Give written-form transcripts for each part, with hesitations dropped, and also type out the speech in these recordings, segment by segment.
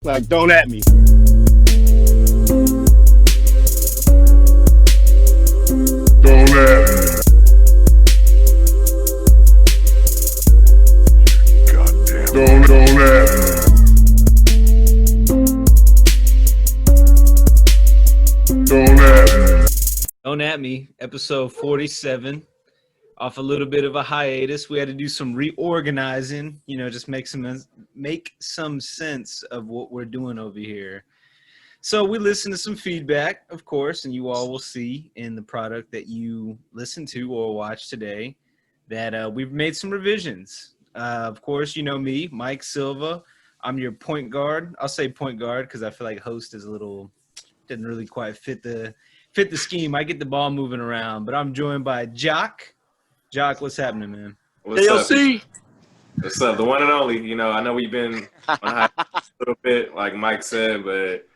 Like, don't at me. Don't at me. Goddamn. Don't at me. Don't at me. Don't at me, episode 47. Off a little bit of a hiatus. We had to do some reorganizing, just make some sense of what we're doing over here. So we listened to some feedback, of course, and you all will see in the product that you listen to or watch today that we've made some revisions. Of course, you know me, Mike Silva. I'm your point guard. I'll say point guard because I feel like host is didn't really quite fit the scheme. I get the ball moving around, but I'm joined by Jock. Jock, what's happening, man? What's up? What's up? The one and only. I know we've been on a little bit, like Mike said, but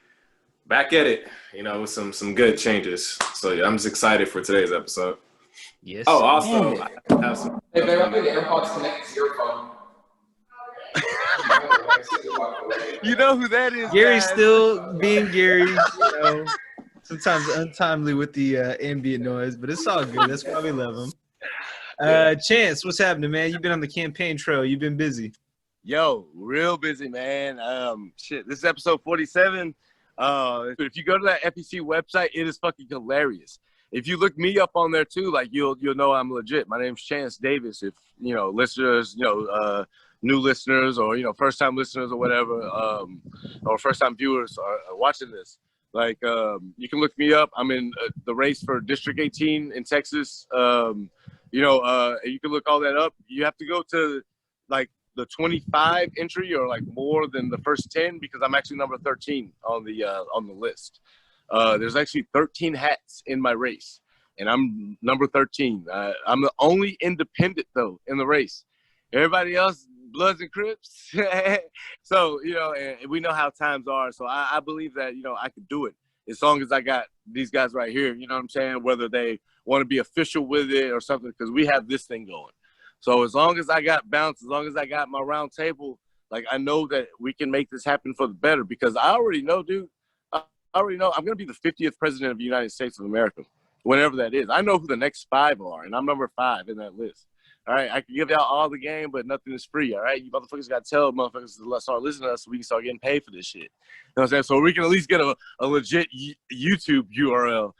back at it, with some good changes. So yeah, I'm just excited for today's episode. Yes. Oh, also, I have some. Hey, babe, I think the AirPods connect to your phone. You know who that is? Gary's guys? still being Gary, sometimes untimely with the ambient noise, but it's all good. That's why we love him. Chance, what's happening, man? You've been on the campaign trail. You've been busy. Yo, real busy, man. This is episode 47. If you go to that FEC website, it is fucking hilarious. If you look me up on there too, like you'll know I'm legit. My name's Chance Davis. If listeners, new listeners or first time listeners or whatever, or first time viewers are watching this, like you can look me up. I'm in the race for District 18 in Texas. You can look all that up. You have to go to like the 25 entry or like more than the first 10 because I'm actually number 13 on the list. There's actually 13 hats in my race, and I'm number 13. I'm the only independent though in the race. Everybody else, Bloods and Crips. So and we know how times are. So I believe that I could do it as long as I got these guys right here. You know what I'm saying? Whether they want to be official with it or something, because we have this thing going. So as long as I got bounce, as long as I got my round table, like I know that we can make this happen for the better, because I already know, dude. I already know I'm going to be the 50th president of the United States of America, whenever that is. I know who the next 5 are, and I'm number 5 in that list. All right, I can give y'all all the game, but nothing is free. All right, you motherfuckers got to tell motherfuckers to start listening to us so we can start getting paid for this shit. You know what I'm saying? So we can at least get a legit YouTube URL.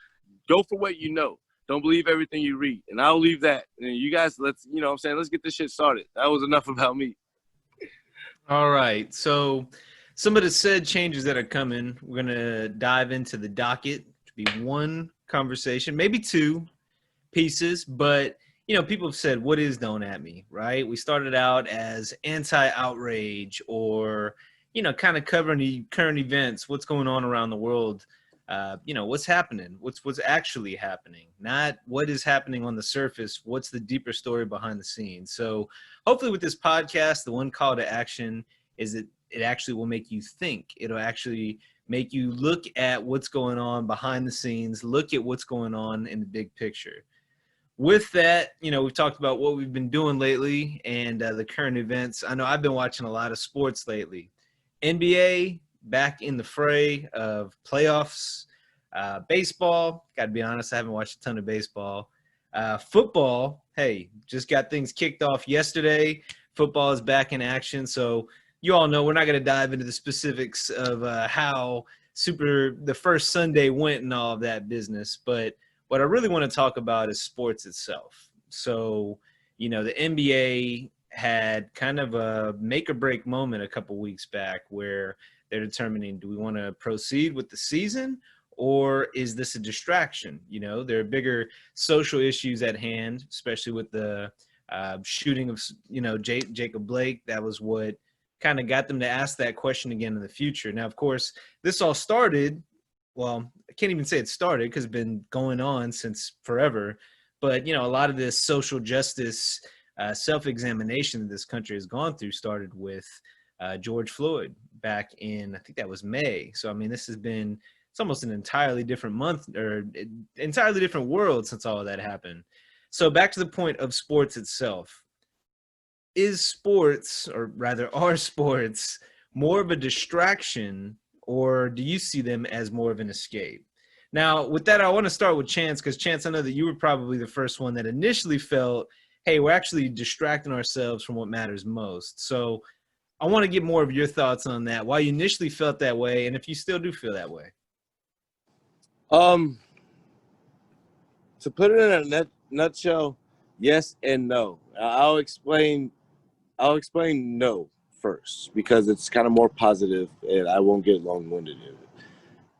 Go for what you know. Don't believe everything you read. And I'll leave that. And you guys, let's get this shit started. That was enough about me. All right. So some of the said changes that are coming, we're going to dive into the docket. To be one conversation, maybe 2 pieces, but people have said, what is Don't At Me, right? We started out as anti-outrage or, kind of covering the current events, what's going on around the world. What's happening, what's actually happening, not what is happening on the surface, what's the deeper story behind the scenes. So hopefully with this podcast, the one call to action is that it actually will make you think. It'll actually make you look at what's going on behind the scenes, look at what's going on in the big picture. With that, we've talked about what we've been doing lately and the current events. I know I've been watching a lot of sports lately. NBA, back in the fray of playoffs. Baseball, got to be honest, I haven't watched a ton of baseball. Football, hey, just got things kicked off yesterday. Football is back in action. So you all know we're not going to dive into the specifics of how the first Sunday went and all of that business. But what I really want to talk about is sports itself. So, the NBA had kind of a make or break moment a couple weeks back where they're determining, do we want to proceed with the season or is this a distraction? There are bigger social issues at hand, especially with the shooting of, Jacob Blake. That was what kind of got them to ask that question again in the future. Now, of course, this all started, well, I can't even say it started because it's been going on since forever. But, a lot of this social justice self-examination that this country has gone through started with George Floyd back in, I think that was May. So, this has been, it's almost an entirely different month or entirely different world since all of that happened. So back to the point of sports itself. Is sports, or rather are sports, more of a distraction, or do you see them as more of an escape? Now, with that, I want to start with Chance, because Chance, I know that you were probably the first one that initially felt, hey, we're actually distracting ourselves from what matters most. So I want to get more of your thoughts on that, why you initially felt that way, and if you still do feel that way. To put it in a nutshell, yes and no. I'll explain no first because it's kind of more positive and I won't get long-winded in it.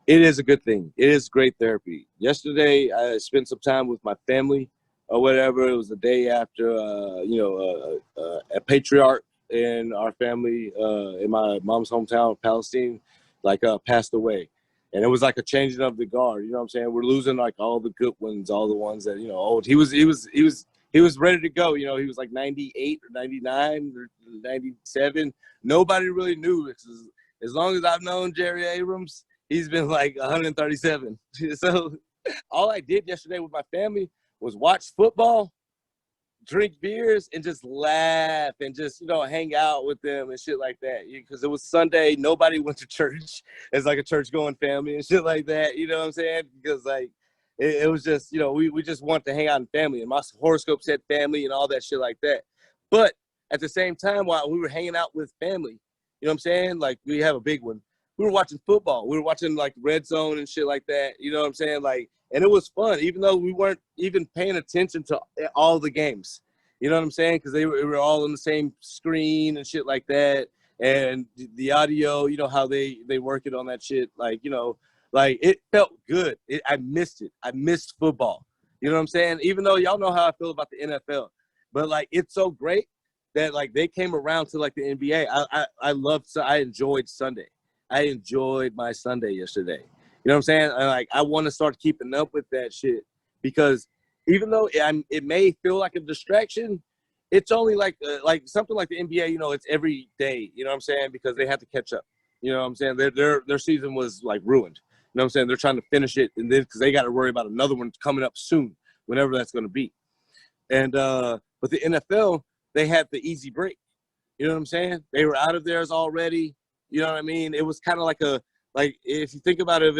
It is a good thing. It is great therapy. Yesterday, I spent some time with my family or whatever. It was the day after, a patriarch in our family in my mom's hometown, Palestine, passed away. And it was like a changing of the guard. You know what I'm saying? We're losing like all the good ones, all the ones that, old. He was ready to go. He was like 98 or 99 or 97. Nobody really knew. As long as I've known Jerry Abrams, he's been like 137. So all I did yesterday with my family was watch football, drink beers, and just laugh and just, hang out with them and shit like that. Because it was Sunday. Nobody went to church. It's like a church-going family and shit like that. You know what I'm saying? Because, it was just, we just want to hang out in family. And my horoscope said family and all that shit like that. But at the same time, while we were hanging out with family, you know what I'm saying? Like, we have a big one. We were watching football. We were watching, Red Zone and shit like that. You know what I'm saying? And it was fun, even though we weren't even paying attention to all the games. You know what I'm saying? Because they were all on the same screen and shit like that. And the audio, how they work it on that shit. It felt good. I missed it. I missed football. You know what I'm saying? Even though y'all know how I feel about the NFL. But, it's so great that, they came around to, the NBA. I enjoyed Sunday. I enjoyed my Sunday yesterday. You know what I'm saying? And, I want to start keeping up with that shit because even though it may feel like a distraction, it's only something like the NBA. It's every day. You know what I'm saying? Because they have to catch up. You know what I'm saying? Their season was ruined. You know what I'm saying? They're trying to finish it, and then because they got to worry about another one coming up soon, whenever that's going to be. And but the NFL, they had the easy break. You know what I'm saying? They were out of theirs already. You know what I mean? It was kind of if you think about it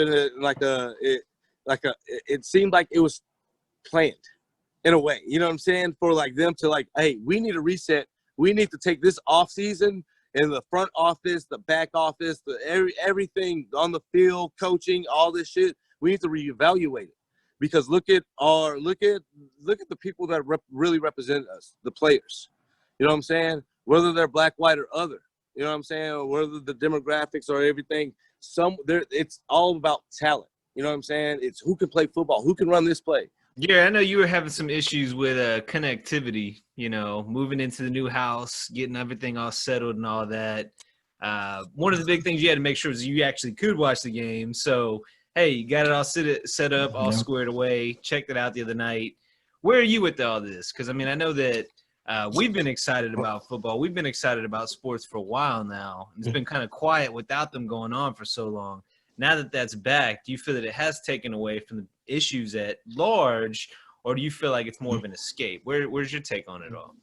it seemed like it was planned in a way. You know what I'm saying? For them to hey, we need a reset. We need to take this off season in the front office, the back office, everything on the field, coaching, all this shit. We need to reevaluate it because look at the people that really represent us, the players. You know what I'm saying? Whether they're black, white, or other. You know what I'm saying? Or whether the demographics or everything, it's all about talent. You know what I'm saying? It's who can play football, who can run this play. Yeah, I know you were having some issues with connectivity, moving into the new house, getting everything all settled and all that. One of the big things you had to make sure was you actually could watch the game. So, hey, you got it all set up, all squared away, checked it out the other night. Where are you with all this? Because, I know that we've been excited about football. We've been excited about sports for a while now. It's been kind of quiet without them going on for so long. Now that that's back, do you feel that it has taken away from the issues at large, or do you feel like it's more of an escape? Where's your take on it all?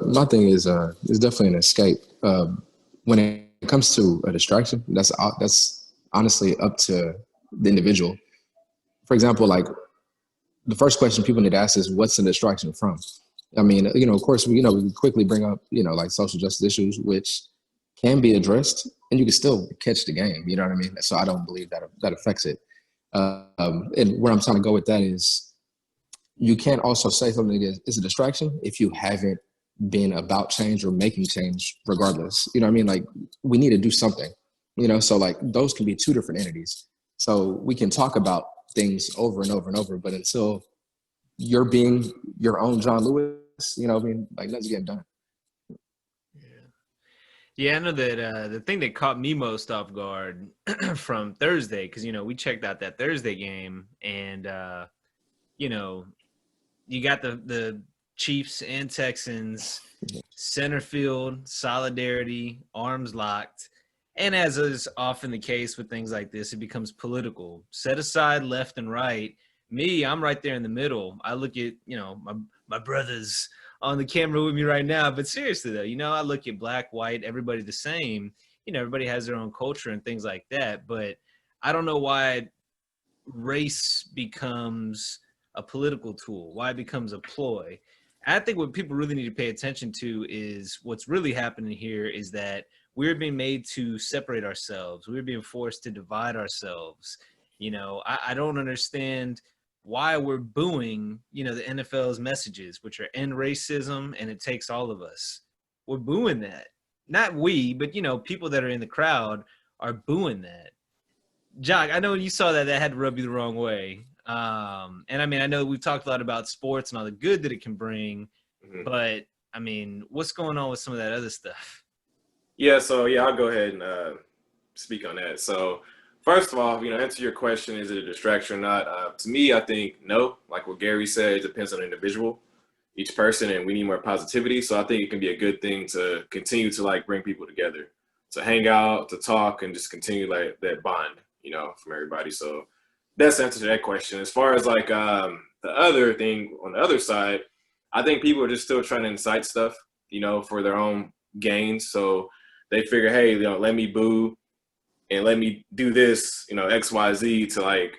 My thing is it's definitely an escape. When it comes to a distraction, that's honestly up to the individual. For example, the first question people need to ask is, what's a distraction from? Of course, we quickly bring up, social justice issues, which can be addressed, and you can still catch the game. You know what I mean? So I don't believe that affects it. And where I'm trying to go with that is, you can't also say something is a distraction if you haven't been about change or making change regardless. You know what I mean? We need to do something, so those can be two different entities. So we can talk about things over and over and over, but until you're being your own John Lewis, nothing's getting done. Yeah, I know that the thing that caught me most off guard from Thursday, because, we checked out that Thursday game, and, you got the Chiefs and Texans, center field, solidarity, arms locked. And as is often the case with things like this, it becomes political. Set aside left and right. Me, I'm right there in the middle. I look at, my brothers on the camera with me right now. But seriously, though, I look at black, white, everybody the same. everybody has their own culture and things like that. But I don't know why race becomes a political tool, why it becomes a ploy. I think what people really need to pay attention to is what's really happening here is that we're being made to separate ourselves. We're being forced to divide ourselves. I don't understand why we're booing, the NFL's messages, which are end racism and it takes all of us. We're booing that. Not we, but, people that are in the crowd are booing that. Jock, I know when you saw that had to rub you the wrong way. And I mean, I know we've talked a lot about sports and all the good that it can bring, but I mean, what's going on with some of that other stuff? Yeah, so I'll go ahead and speak on that. So first of all, answer your question, is it a distraction or not? To me, I think no. Like what Gary said, it depends on the individual, each person, and we need more positivity. So I think it can be a good thing to continue to like bring people together, to hang out, to talk, and just continue like that bond, from everybody. So that's the answer to that question. As far as like the other thing on the other side, I think people are just still trying to incite stuff, for their own gains. So they figure, hey, let me boo and let me do this, X, Y, Z to like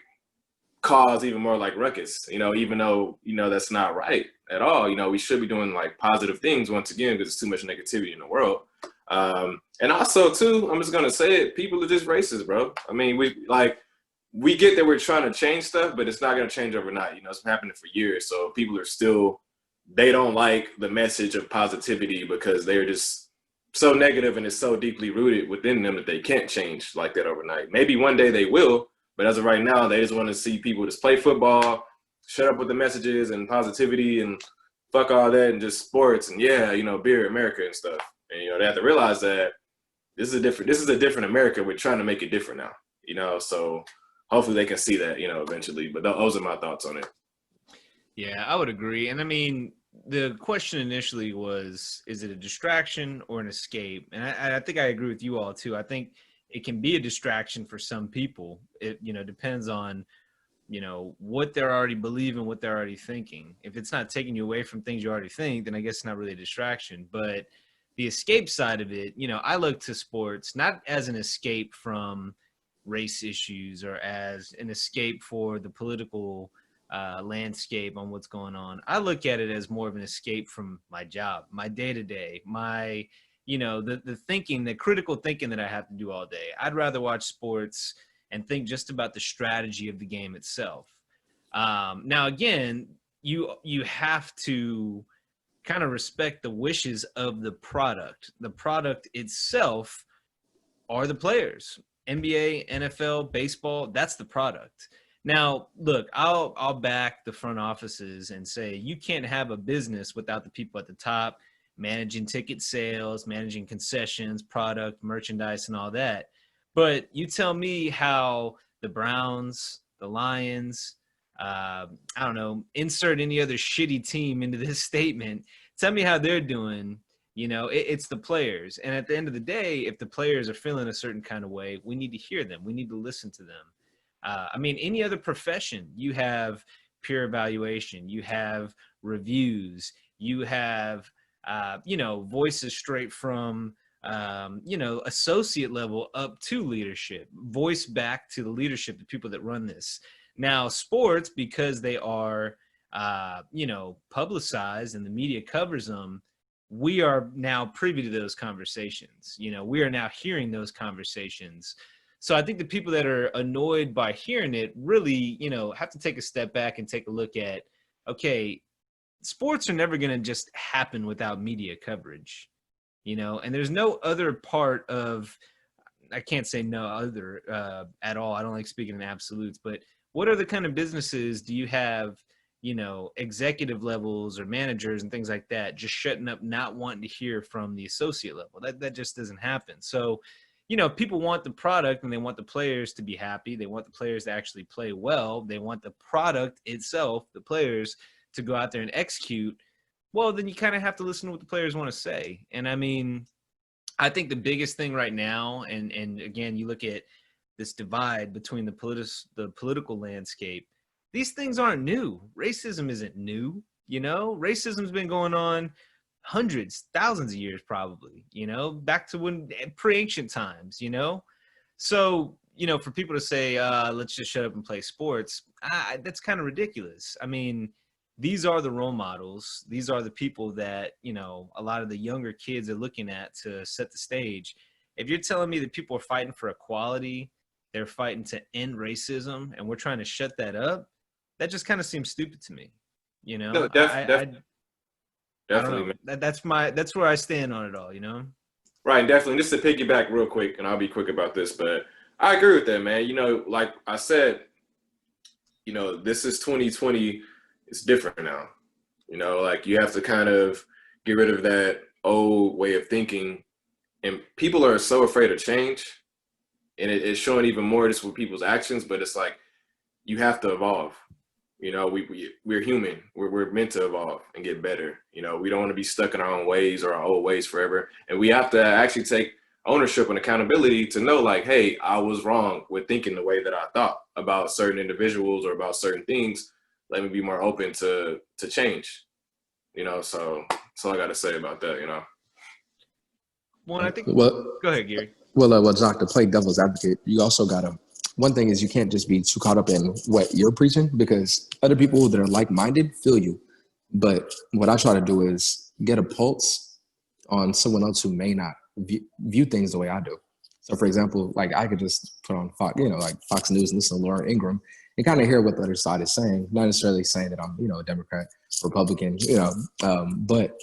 cause even more like ruckus, even though, that's not right at all. We should be doing like positive things once again, because there's too much negativity in the world. And also too, I'm just going to say it, people are just racist, bro. I mean, we get that we're trying to change stuff, but it's not going to change overnight. It's been happening for years. So people are still, they don't like the message of positivity because they're just so negative and it's so deeply rooted within them that they can't change like that overnight. Maybe one day they will, but as of right now, they just want to see people just play football, shut up with the messages and positivity and fuck all that and just sports and beer America and stuff. And they have to realize that this is a different America. We're trying to make it different now, so hopefully they can see that, eventually. But those are my thoughts on it. Yeah, I would agree. And I mean, the question initially was, is it a distraction or an escape? And I think I agree with you all too. I think it can be a distraction for some people. It, depends on, what they're already believing, what they're already thinking. If it's not taking you away from things you already think, then I guess it's not really a distraction. But the escape side of it, I look to sports not as an escape from race issues or as an escape for the political landscape on what's going on. I look at it as more of an escape from my job, my day-to-day, my, the thinking, the critical thinking that I have to do all day. I'd rather watch sports and think just about the strategy of the game itself. Now, again, you have to kind of respect the wishes of the product. The product itself are the players. NBA, NFL, baseball, that's the product. Now, look, I'll back the front offices and say you can't have a business without the people at the top managing ticket sales, managing concessions, product, merchandise, and all that. But you tell me how the Browns, the Lions, I don't know, insert any other shitty team into this statement. Tell me how they're doing. It's the players. And at the end of the day, if the players are feeling a certain kind of way, we need to hear them. We need to listen to them. I mean, any other profession, you have peer evaluation, you have reviews, you have, voices straight from, associate level up to leadership, voice back to the leadership, the people that run this. Now, sports, because they are, publicized and the media covers them, we are now privy to those conversations. We are now hearing those conversations. So I think the people that are annoyed by hearing it really, have to take a step back and take a look at, okay, sports are never going to just happen without media coverage, and there's no other part of, I can't say no other at all. I don't like speaking in absolutes, but what other kind of businesses do you have, executive levels or managers and things like that just shutting up, not wanting to hear from the associate level? That just doesn't happen. So, people want the product and they want the players to be happy. They want the players to actually play well. They want the product itself, the players, to go out there and execute. Well, then you kind of have to listen to what the players want to say. And I mean, I think the biggest thing right now, and again, you look at this divide between the political landscape, these things aren't new. Racism isn't new. Racism's been going on hundreds, thousands of years probably, you know, back to when pre-ancient times, you know. So, you know, for people to say, let's just shut up and play sports, that's kind of ridiculous. I mean, these are the role models. These are the people that, you know, a lot of the younger kids are looking at to set the stage. If you're telling me that people are fighting for equality, they're fighting to end racism, and we're trying to shut that up, that just kind of seems stupid to me. You know, No, I definitely, don't know. That's where I stand on it all, you know? right, definitely. Just to piggyback real quick, and I'll be quick about this, but I agree with that, man. You know, like I said, you know, this is 2020. It's different now. You know, like you have to kind of get rid of that old way of thinking. And people are so afraid of change. And it's showing even more just with people's actions, but it's like you have to evolve. You know, we're human. We're meant to evolve and get better. You know, we don't want to be stuck in our own ways or our old ways forever. And we have to actually take ownership and accountability to know, like, hey, I was wrong with thinking the way that I thought about certain individuals or about certain things. Let me be more open to change. You know, so that's all I got to say about that, you know. Well, I think. Well, Go ahead, Gary. well, Jock, to play devil's advocate, you also gotta. One thing is you can't just be too caught up in what you're preaching because other people that are like-minded feel you. But what I try to do is get a pulse on someone else who may not view things the way I do. So, for example, like I could just put on Fox, you know, like Fox News and listen to Laura Ingraham and kind of hear what the other side is saying. Not necessarily saying that I'm, you know, a Democrat, Republican, you know, but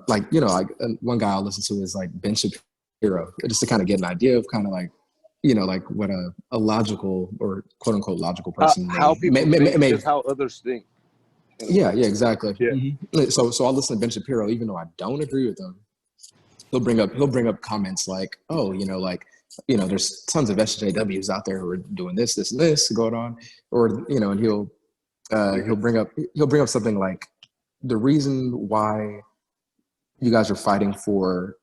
like, you know, like one guy I'll listen to is like Ben Shapiro, just to kind of get an idea of kind of like, you know, like what a logical or quote unquote logical person how people think is how others think. Yeah, exactly. Yeah. Mm-hmm. So I'll listen to Ben Shapiro, even though I don't agree with him. He'll bring up comments like, oh, you know, like, you know, there's tons of SJWs out there who are doing this, this, and this going on, or you know, and he'll bring up something like the reason why you guys are fighting for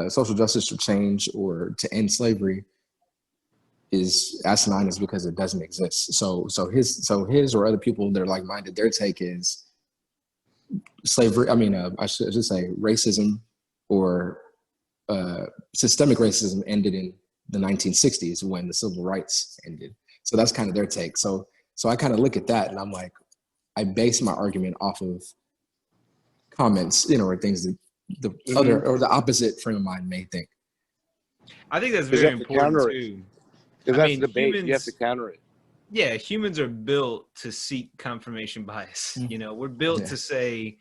social justice to change or to end slavery is asinine is because it doesn't exist. So his or other people that are like-minded, their take is slavery. I mean, I should say racism or systemic racism ended in the 1960s when the civil rights ended. So that's kind of their take. So I kind of look at that and I'm like, I base my argument off of comments, you know, or things that the other or the opposite frame of mind may think. I think that's very important too. Because that's debate. You have to counter it. Yeah, humans are built to seek confirmation bias. You know, we're built to say,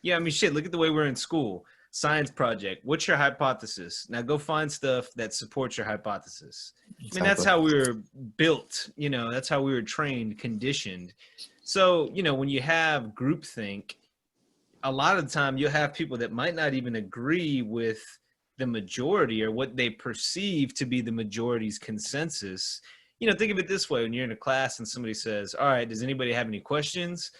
yeah, I mean, shit, look at the way we're in school. Science project. What's your hypothesis? Now go find stuff that supports your hypothesis. I mean, that's how we were built. You know, that's how we were trained, conditioned. So, you know, when you have groupthink, a lot of the time you'll have people that might not even agree with the majority or what they perceive to be the majority's consensus. You know, think of it this way. When you're in a class and somebody says, all right, does anybody have any questions?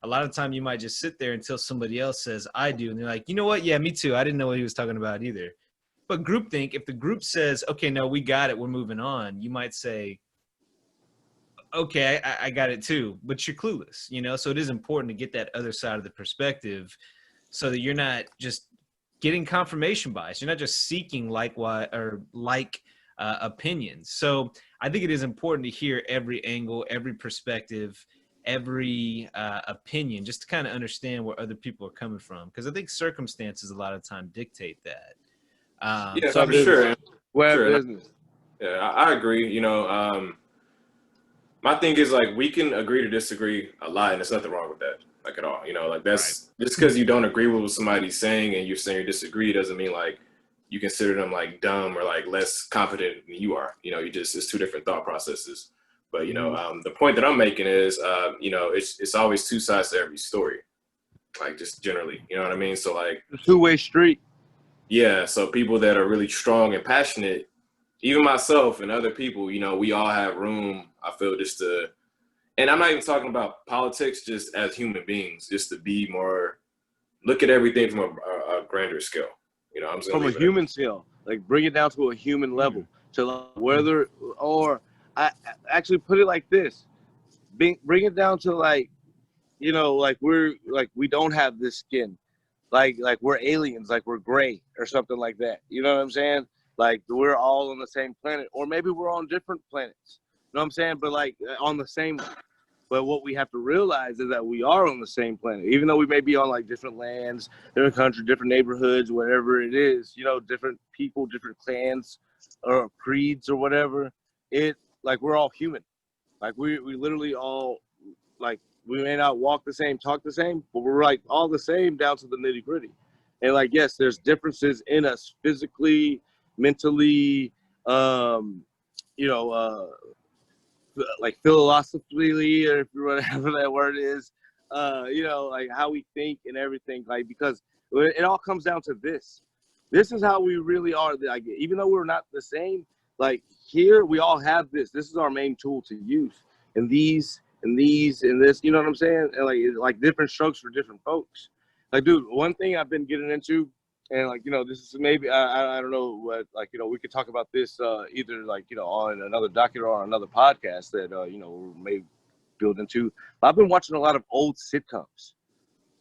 A lot of the time you might just sit there until somebody else says, I do. And they're like, you know what? Yeah, me too. I didn't know what he was talking about either. But groupthink, if the group says, okay, no, we got it, we're moving on, you might say, okay, I got it too, but you're clueless, you know? So it is important to get that other side of the perspective so that you're not just getting confirmation bias. You're not just seeking like opinions. So I think it is important to hear every angle, every perspective, every opinion, just to kind of understand where other people are coming from. Because I think circumstances a lot of time dictate that. Yeah, for sure. Business. Yeah, I agree. You know, my thing is like we can agree to disagree a lot, and there's nothing wrong with that, like at all. You know, like that's just because you don't agree with what somebody's saying and you're saying you disagree doesn't mean like you consider them like dumb or like less competent than you are. You know, it's two different thought processes. But you know, the point that I'm making is, you know, it's always two sides to every story, like just generally. You know what I mean? So like a two-way street. Yeah. So people that are really strong and passionate, even myself and other people, you know, we all have room, I feel, just to, and I'm not even talking about politics, just as human beings, just to be more, look at everything from a grander scale. You know, I'm saying from a human scale, like bring it down to a human level. So like whether, or I actually put it like this, bring it down to like you know, like we don't have this skin, like we're aliens, like we're gray or something like that. You know what I'm saying? Like we're all on the same planet, or maybe we're on different planets. You know what I'm saying? But like on the same. But what we have to realize is that we are on the same planet, even though we may be on like different lands, different countries, different neighborhoods, whatever it is. You know, different people, different clans, or creeds, or whatever. It like we're all human. Like we literally all like we may not walk the same, talk the same, but we're like all the same down to the nitty gritty. And like yes, there's differences in us physically, mentally, you know, like philosophically, or if whatever that word is, you know, like how we think and everything. Like because it all comes down to this. This is how we really are. Like even though we're not the same, like here we all have this. This is our main tool to use. And these and these and this, you know what I'm saying? And like different strokes for different folks. Like, dude, one thing I've been getting into, and like, you know, this is maybe I don't know what, like, you know, we could talk about this either like, you know, on another docket or on another podcast that you know, may build into. But I've been watching a lot of old sitcoms.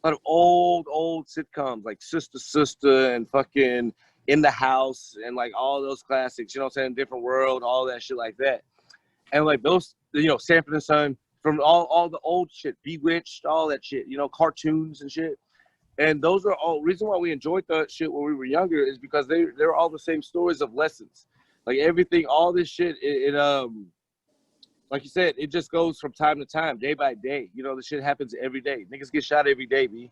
A lot of old sitcoms like Sister and fucking In the House and like all those classics, you know what I'm saying? Different World, all that shit like that. And like those, you know, Sanford and Son, from all the old shit, Bewitched, all that shit, you know, cartoons and shit. And those are all reason why we enjoyed that shit when we were younger is because they're all the same stories of lessons. Like everything, all this shit, it like you said, it just goes from time to time, day by day. You know, the shit happens every day. Niggas get shot every day, B.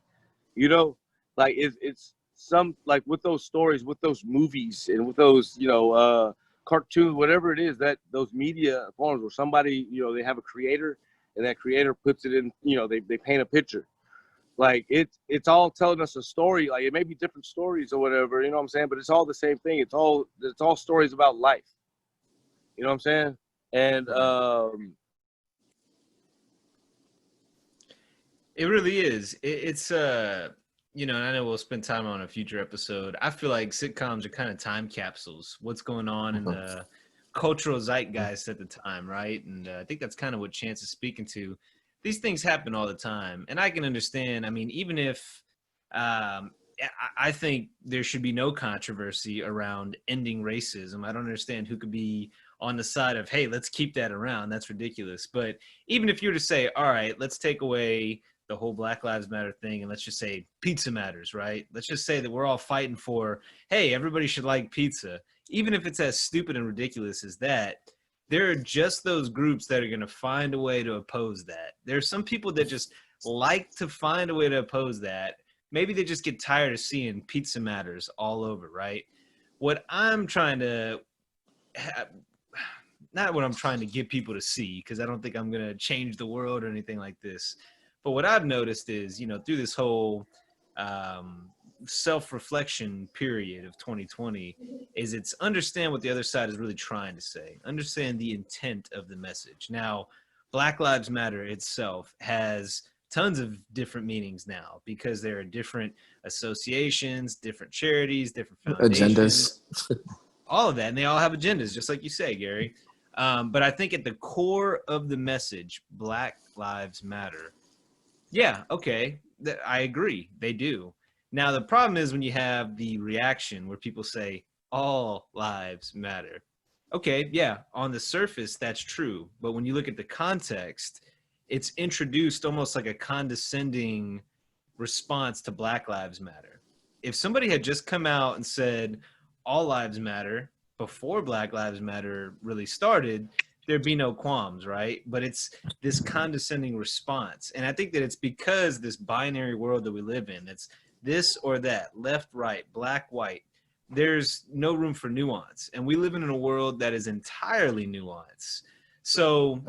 You know, like it's some like with those stories, with those movies, and with those, you know, cartoons, whatever it is, that those media forms where somebody, you know, they have a creator and that creator puts it in, you know, they paint a picture. Like it's all telling us a story. Like it may be different stories or whatever, you know what I'm saying? But it's all the same thing. It's all stories about life. You know what I'm saying? And it really is. It's you know, and I know we'll spend time on a future episode. I feel like sitcoms are kind of time capsules. What's going on in the cultural zeitgeist at the time, right? And I think that's kind of what Chance is speaking to. These things happen all the time, and I can understand. I mean, even if I think there should be no controversy around ending racism. I don't understand who could be on the side of, hey, let's keep that around. That's ridiculous. But even if you were to say, all right, let's take away the whole Black Lives Matter thing, and let's just say pizza matters, right? Let's just say that we're all fighting for, hey, everybody should like pizza. Even if it's as stupid and ridiculous as that, there are just those groups that are going to find a way to oppose that. There are some people that just like to find a way to oppose that. Maybe they just get tired of seeing pizza matters all over, right? What I'm trying to, not what I'm trying to get people to see, because I don't think I'm going to change the world or anything like this. But what I've noticed is, you know, through this whole self-reflection period of 2020 is it's understand what the other side is really trying to say, understand the intent of the message. Now, Black Lives Matter itself has tons of different meanings now because there are different associations, different charities, different foundations, agendas, all of that, and they all have agendas, just like you say, Gary. But I think at the core of the message, Black Lives Matter, yeah, okay, I agree, they do. Now, the problem is when you have the reaction where people say, all lives matter. Okay, yeah, on the surface, that's true. But when you look at the context, it's introduced almost like a condescending response to Black Lives Matter. If somebody had just come out and said, all lives matter, before Black Lives Matter really started, there'd be no qualms, right? But it's this condescending response. And I think that it's because this binary world that we live in, it's this or that, left, right, black, white. There's no room for nuance. And we live in a world that is entirely nuanced. So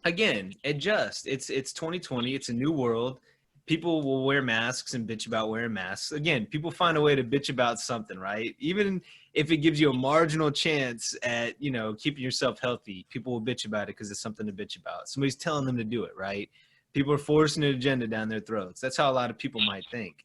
again, adjust. It's 2020. It's a new world. People will wear masks and bitch about wearing masks. Again, people find a way to bitch about something, right? Even if it gives you a marginal chance at, you know, keeping yourself healthy, people will bitch about it because it's something to bitch about. Somebody's telling them to do it, right? People are forcing an agenda down their throats. That's how a lot of people might think.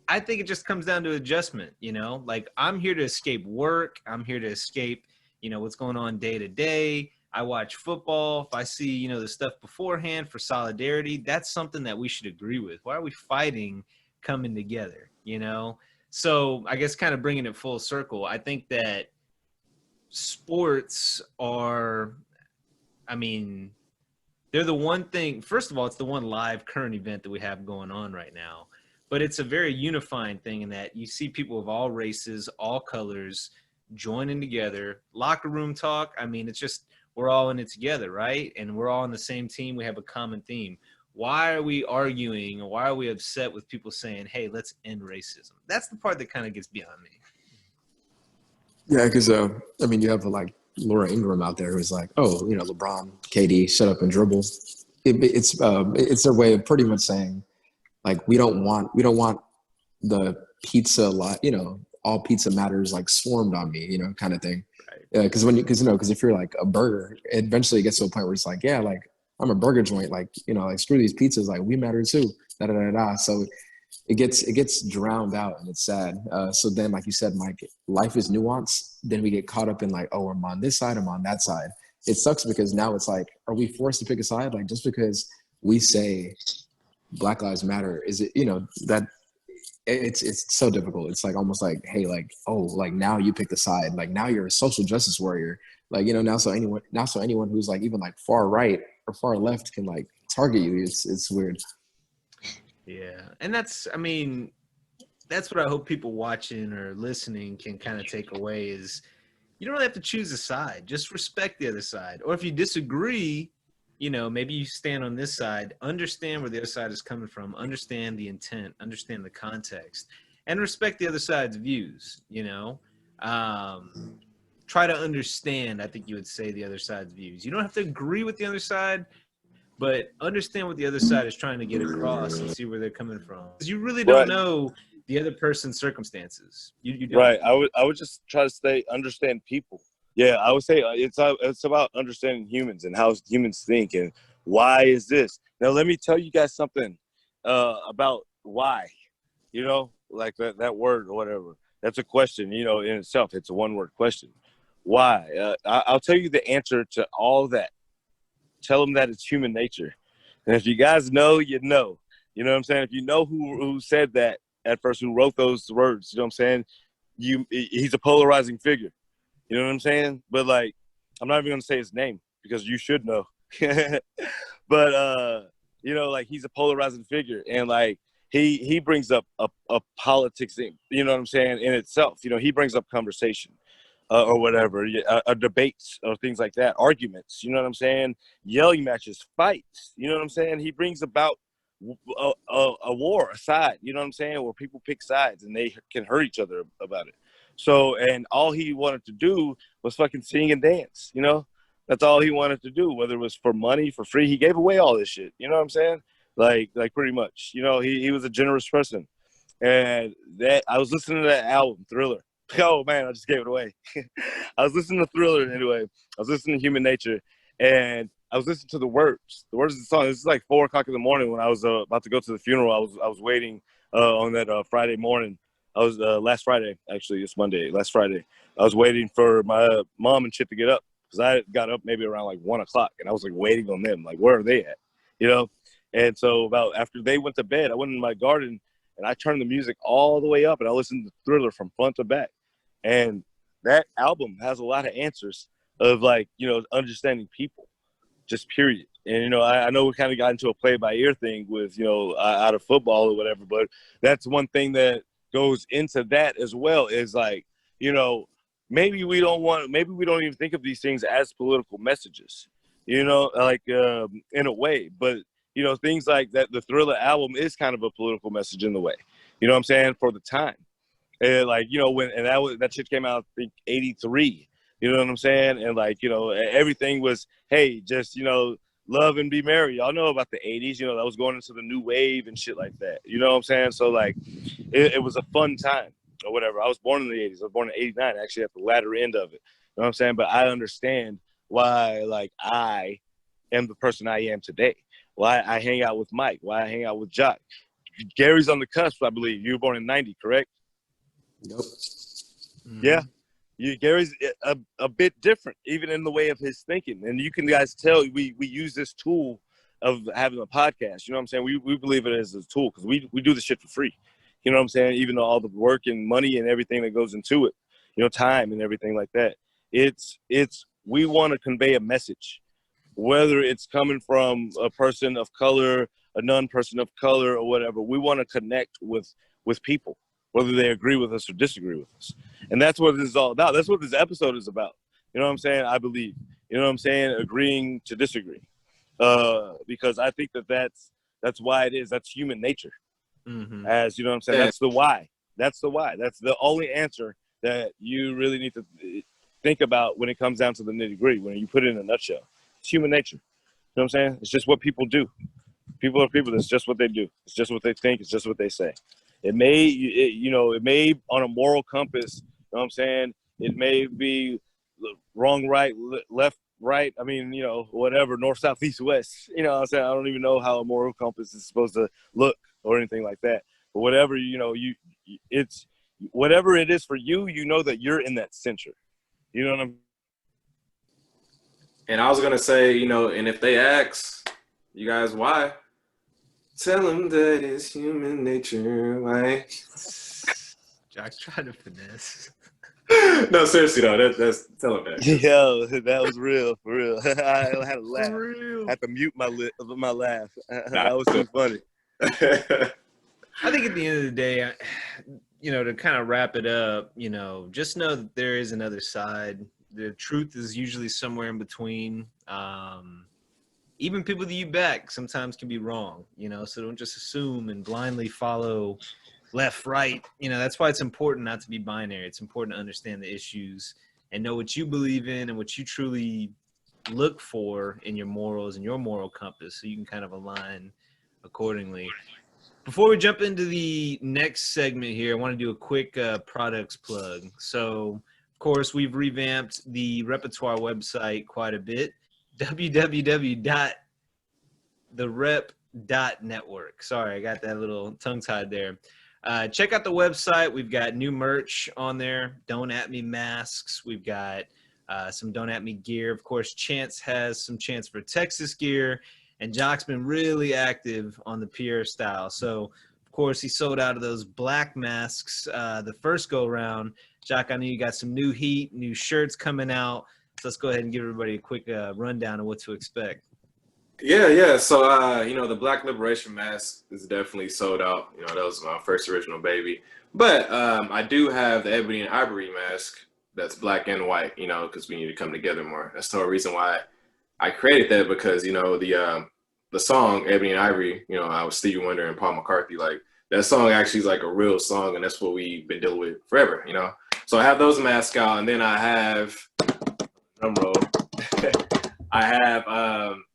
I think it just comes down to adjustment, you know? Like, I'm here to escape work. I'm here to escape, you know, what's going on day to day. I watch football. If I see, you know, the stuff beforehand for solidarity, that's something that we should agree with. Why are we fighting coming together, you know? So I guess kind of bringing it full circle, I think that sports are, I mean, they're the one thing, first of all, it's the one live current event that we have going on right now. But it's a very unifying thing in that you see people of all races, all colors joining together. Locker room talk, I mean, it's just we're all in it together, right? And we're all on the same team. We have a common theme. Why are we arguing or why are we upset with people saying, hey, let's end racism? That's the part that kind of gets beyond me. Yeah, because I mean, you have like Laura Ingraham out there who's like, oh, you know, LeBron, KD, shut up and dribble. It's their way of pretty much saying, like, we don't want the pizza lot, you know, all pizza matters like swarmed on me, you know, kind of thing. Right. Because if you're like a burger, it eventually gets to a point where it's like, yeah, like I'm a burger joint, like, you know, like screw these pizzas, like we matter too, da da da da. So it gets drowned out and it's sad. So then, like you said, Mike, life is nuance. Then we get caught up in like, oh, I'm on this side, I'm on that side. It sucks because now it's like, are we forced to pick a side? Like just because we say Black Lives Matter, is it, you know, that it's so difficult. It's like almost like, hey, like, oh, like now you pick the side. Like now you're a social justice warrior. Like, you know, now so anyone who's like even like far right or far left can like target you. It's weird. Yeah. And that's, I mean, that's what I hope people watching or listening can kind of take away is you don't really have to choose a side. Just respect the other side. Or if you disagree, you know, maybe you stand on this side, understand where the other side is coming from, understand the intent, understand the context, and respect the other side's views, you know. Try to understand, I think you would say, the other side's views. You don't have to agree with the other side, but understand what the other side is trying to get across and see where they're coming from. Because you really don't know the other person's circumstances. You don't. Right. I would just try to understand people. Yeah, I would say it's about understanding humans and how humans think and why is this. Now, let me tell you guys something about why, you know, like that word or whatever. That's a question, you know, in itself. It's a one-word question. Why? I'll tell you the answer to all that. Tell them that it's human nature. And if you guys know, you know. You know what I'm saying? If you know who said that at first, who wrote those words, you know what I'm saying? He's a polarizing figure. You know what I'm saying? But like, I'm not even gonna say his name because you should know. But you know, like he's a polarizing figure, and like he brings up a politics thing. You know what I'm saying? In itself, you know, he brings up conversation or whatever, debates or things like that, arguments. You know what I'm saying? Yelling matches, fights. You know what I'm saying? He brings about a war, a side. You know what I'm saying? Where people pick sides and they can hurt each other about it. So, and all he wanted to do was fucking sing and dance, you know? That's all he wanted to do, whether it was for money, for free. He gave away all this shit, you know what I'm saying? Like pretty much, you know, he was a generous person. And that, I was listening to that album, Thriller. Oh, man, I just gave it away. I was listening to Thriller anyway. I was listening to Human Nature, and I was listening to the words of the song. This is like 4 o'clock in the morning when I was about to go to the funeral. I was waiting on that Friday morning. I was last Friday, actually. It's Monday. Last Friday, I was waiting for my mom and shit to get up because I got up maybe around like 1 o'clock, and I was like waiting on them, like where are they at, you know? And so about after they went to bed, I went in my garden and I turned the music all the way up, and I listened to Thriller from front to back. And that album has a lot of answers of like, you know, understanding people, just period. And, you know, I know we kind of got into a play by ear thing with, you know, out of football or whatever, but that's one thing that goes into that as well is like, you know, maybe we don't even think of these things as political messages, you know, like in a way, but you know, things like that, the Thriller album is kind of a political message in the way, you know what I'm saying, for the time. And like, you know, that shit came out, I think 83, you know what I'm saying? And like, you know, everything was, hey, just, you know, love and be merry. Y'all know about the 80s, you know, that was going into the new wave and shit like that. You know what I'm saying? So like, it was a fun time or whatever. I was born in the 80s. I was born in 89, actually at the latter end of it. You know what I'm saying? But I understand why, like, I am the person I am today. Why I hang out with Mike. Why I hang out with Jock. Gary's on the cusp, I believe. You were born in 90, correct? Nope. Yeah. Gary's a bit different, even in the way of his thinking. And you can guys tell we use this tool of having a podcast. You know what I'm saying? We believe it as a tool because we do the shit for free. You know what I'm saying? Even though all the work and money and everything that goes into it, you know, time and everything like that. We want to convey a message, whether it's coming from a person of color, a non-person of color, or whatever. We want to connect with people, whether they agree with us or disagree with us. And that's what this is all about. That's what this episode is about. You know what I'm saying? I believe. You know what I'm saying? Agreeing to disagree. Because I think that's why it is. That's human nature. Mm-hmm. As you know what I'm saying? That's the why. That's the why. That's the only answer that you really need to think about when it comes down to the nitty-gritty, when you put it in a nutshell. It's human nature. You know what I'm saying? It's just what people do. People are people. It's just what they do. It's just what they think. It's just what they say. It may on a moral compass, you know what I'm saying? It may be wrong, right, left, right. I mean, you know, whatever, north, south, east, west. You know what I'm saying? I don't even know how a moral compass is supposed to look or anything like that. But whatever, you know, it's whatever it is for you, you know that you're in that center. You know what I'm. And I was gonna say, you know, and if they ask you guys why, tell them that it's human nature. Like, Jack tried to finesse. No, seriously though, that's tell them that. Yo, that was real, for real. I had to laugh. For real. I had to mute my laugh. That was too funny. I think at the end of the day, you know, to kind of wrap it up, you know, just know that there is another side. The truth is usually somewhere in between. Even people that you back sometimes can be wrong, you know, so don't just assume and blindly follow left, right. You know, that's why it's important not to be binary. It's important to understand the issues and know what you believe in and what you truly look for in your morals and your moral compass so you can kind of align accordingly. Before we jump into the next segment here, I want to do a quick products plug. So, of course, we've revamped the repertoire website quite a bit. www.therep.network. Sorry, I got that little tongue-tied there. Check out the website. We've got new merch on there. Don't At Me masks. We've got some Don't At Me gear. Of course, Chance has some Chance for Texas gear. And Jock's been really active on the Pierre style. So, of course, he sold out of those black masks the first go-around. Jock, I know you got some new heat, new shirts coming out. So let's go ahead and give everybody a quick rundown of what to expect. Yeah. So, you know, the Black Liberation mask is definitely sold out. You know, that was my first original baby. But I do have the Ebony and Ivory mask that's black and white, you know, because we need to come together more. That's the whole reason why I created that, because, you know, the song Ebony and Ivory, you know, I was Stevie Wonder and Paul McCartney, like that song actually is like a real song, and that's what we've been dealing with forever, you know. So I have those masks out, and then I have drum roll. I have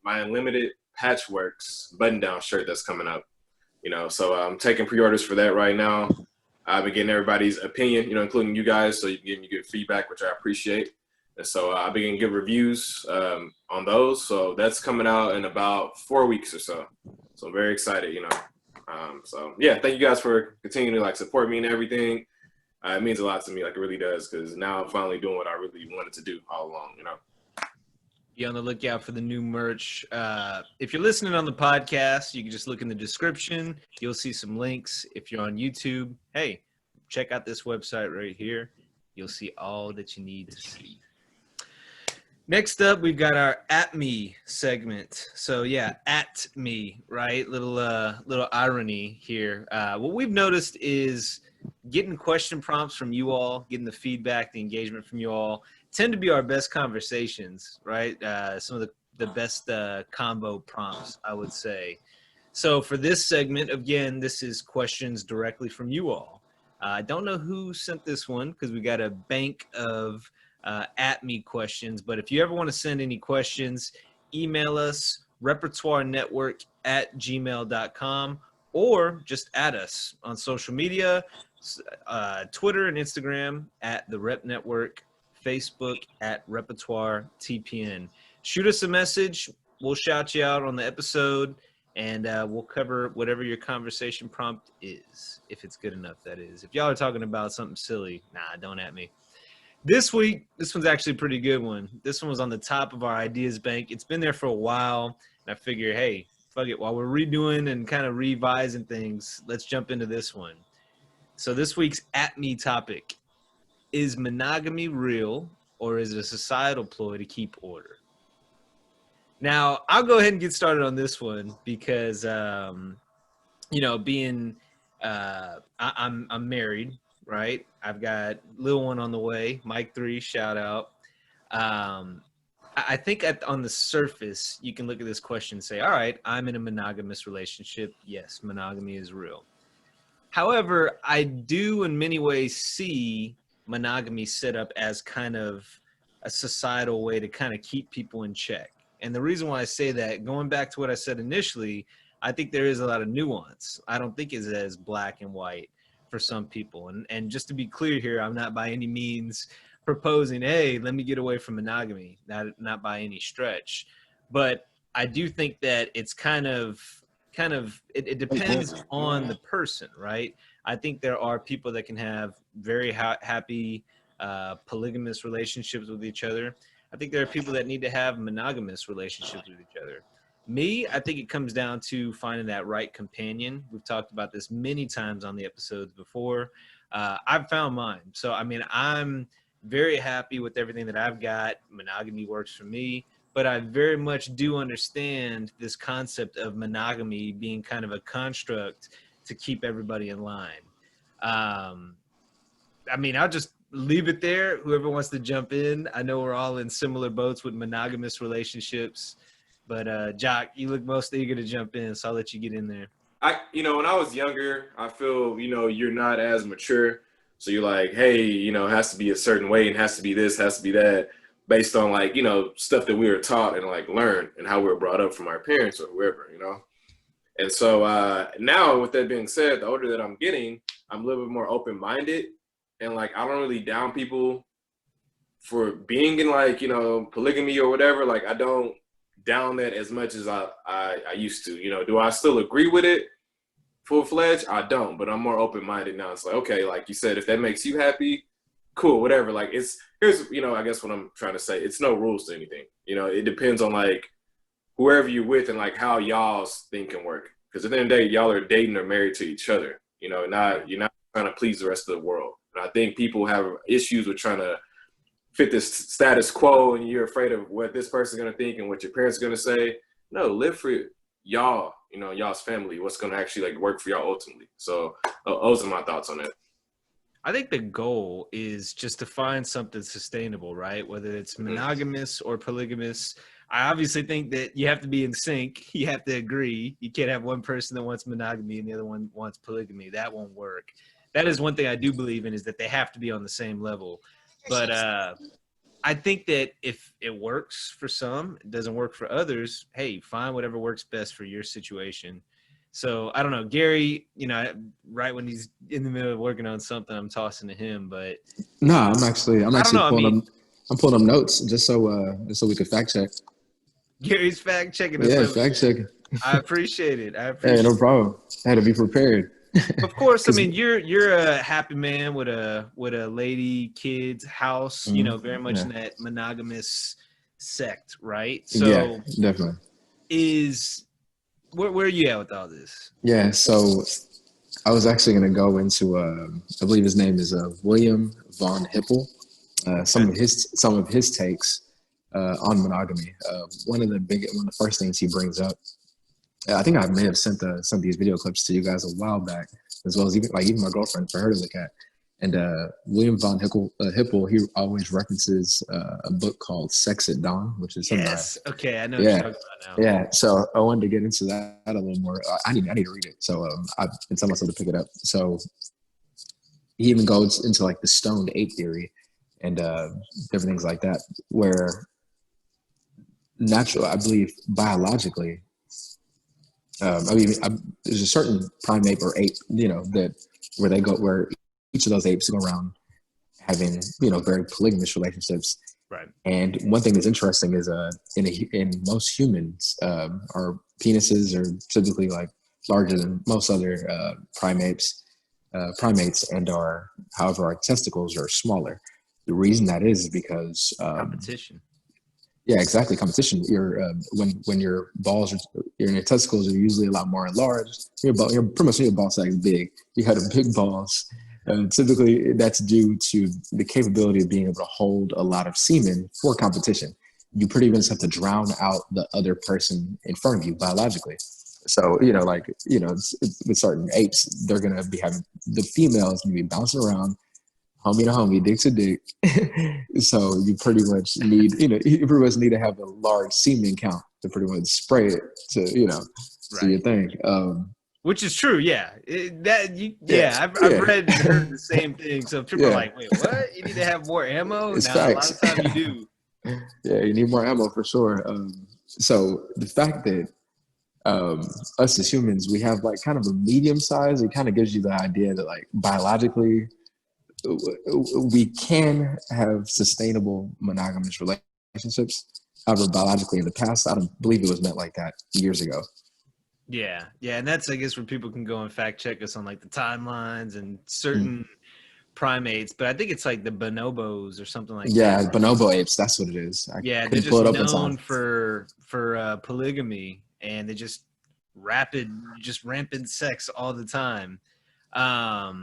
my Unlimited Patchworks button-down shirt that's coming up, you know. So I'm taking pre-orders for that right now. I've been getting everybody's opinion, you know, including you guys, so you can give me good feedback, which I appreciate. And so I've been getting good reviews on those. So that's coming out in about 4 weeks or so. So I'm very excited, you know. So yeah, thank you guys for continuing to like support me and everything. It means a lot to me, like it really does, because now I'm finally doing what I really wanted to do all along, you know. Be on the lookout for the new merch. If you're listening on the podcast, you can just look in the description. You'll see some links. If you're on YouTube, hey, check out this website right here. You'll see all that you need to see. Next up, we've got our At Me segment. So yeah, at me, right? Little irony here. What we've noticed is getting question prompts from you all, getting the feedback, the engagement from you all tend to be our best conversations, right? Some of the best combo prompts, I would say. So for this segment, again, this is questions directly from you all. I don't know who sent this one because we got a bank of at me questions, but if you ever want to send any questions, email us repertoirenetwork@gmail.com or just add us on social media, Twitter and Instagram at the Rep Network, Facebook at Repertoire TPN. Shoot us a message. We'll shout you out on the episode, and we'll cover whatever your conversation prompt is, if it's good enough, that is. If y'all are talking about something silly, nah, don't at me. This week, this one's actually a pretty good one. This one was on the top of our ideas bank. It's been there for a while, and I figure, hey, fuck it. While we're redoing and kind of revising things, let's jump into this one. So this week's At Me topic: is monogamy real, or is it a societal ploy to keep order? Now, I'll go ahead and get started on this one because, being I'm married. Right, I've got little one on the way, Mike 3, shout out. I think on the surface, you can look at this question and say, all right, I'm in a monogamous relationship. Yes, monogamy is real. However, I do in many ways see monogamy set up as kind of a societal way to kind of keep people in check. And the reason why I say that, going back to what I said initially, I think there is a lot of nuance. I don't think it's as black and white for some people. And just to be clear here, I'm not by any means proposing, hey, let me get away from monogamy, not by any stretch. But I do think that it's kind of it depends on the person, right? I think there are people that can have very happy polygamous relationships with each other. I think there are people that need to have monogamous relationships with each other. Me, I think it comes down to finding that right companion. We've talked about this many times on the episodes before. I've found mine. So, I mean, I'm very happy with everything that I've got. Monogamy works for me. But I very much do understand this concept of monogamy being kind of a construct to keep everybody in line. I mean, I'll just leave it there. Whoever wants to jump in. I know we're all in similar boats with monogamous relationships. But Jock, you look most eager to jump in, so I'll let you get in there. When I was younger, I feel, you're not as mature. So you're like, hey, it has to be a certain way and has to be this, has to be that, based on like, stuff that we were taught and like learned and how we were brought up from our parents or whoever, And so now with that being said, the older that I'm getting, I'm a little bit more open-minded, and like, I don't really down people for being in like, polygamy or whatever. Like, I don't down that as much as I used to. Do I still agree with it full-fledged? I don't, but I'm more open-minded now. It's like, okay, like you said, if that makes you happy, cool, whatever. Like, here's I guess what I'm trying to say, it's no rules to anything. It depends on like whoever you're with and like how y'all's thing can work. Because at the end of the day, y'all are dating or married to each other. You're not trying to please the rest of the world. And I think people have issues with trying to fit this status quo, and you're afraid of what this person's going to think and what your parents are going to say. No, live for y'all, y'all's family, what's going to actually like work for y'all ultimately. So those are my thoughts on that. I think the goal is just to find something sustainable, right? Whether it's monogamous or polygamous. I obviously think that you have to be in sync. You have to agree. You can't have one person that wants monogamy and the other one wants polygamy. That won't work. That is one thing I do believe in, is that they have to be on the same level. But I think that if it works for some, it doesn't work for others, hey, find whatever works best for your situation. So I don't know, Gary, right when he's in the middle of working on something, I'm tossing to him. But no, I'm actually pulling up notes just so we could fact check. Gary's fact checking us. Yeah, fact checking. I appreciate it. Hey, no problem. I had to be prepared. Of course, I mean, you're a happy man with a lady, kids, house, very much in that monogamous sect, right? So yeah, definitely. Where are you at with all this? Yeah, so I was actually going to go into I believe his name is William von Hippel. Some of his takes on monogamy. One of the first things he brings up. I think I may have sent some of these video clips to you guys a while back, as well as even my girlfriend, for her to look at. And William von Hippel, he always references a book called Sex at Dawn, which is yes. Okay, I know what you're talking about now. Yeah, so I wanted to get into that a little more. I need to read it, so I've been telling myself to pick it up. So he even goes into like the stoned ape theory and different things like that, where I believe biologically. There's a certain primate or ape, where each of those apes go around having, very polygamous relationships. Right. And one thing that's interesting is, in most humans, our penises are typically like larger than most other primates, and however, our testicles are smaller. The reason that is because Competition. yeah, exactly. Competition. When your balls are your testicles are usually a lot more enlarged. Your pretty much your ball sack is big. You have the big balls. Typically, that's due to the capability of being able to hold a lot of semen for competition. You pretty much have to drown out the other person in front of you biologically. So with certain apes, they're gonna be having the females gonna be bouncing around homie to homie, dick to dick. So you pretty much need, you pretty much need to have a large semen count to pretty much spray it to, to your thing. Which is true, yeah. I've Yeah. read and heard the same thing. So people are like, wait, what? You need to have more ammo? It's Nah, facts. a lot of time you do. Yeah, you need more ammo for sure. So the fact that us as humans, we have like kind of a medium size, it kind of gives you the idea that like biologically, we can have sustainable monogamous relationships. However, biologically in the past, I don't believe it was meant like that years ago. Yeah, and that's, I guess, where people can go and fact check us on like the timelines and certain primates. But I think it's like the bonobos or something like that. Yeah, bonobo apes, that's what it is. They're just known for polygamy, and they just rampant sex all the time. I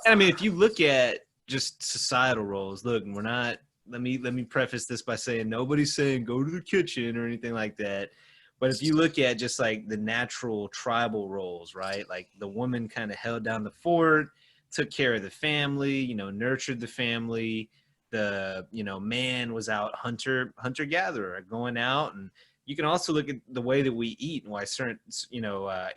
mean, if you look at just societal roles, look, we're not. Let me preface this by saying nobody's saying go to the kitchen or anything like that. But if you look at just like the natural tribal roles, right? Like the woman kind of held down the fort, took care of the family, nurtured the family. The man was out hunter gatherer, going out. And you can also look at the way that we eat and why certain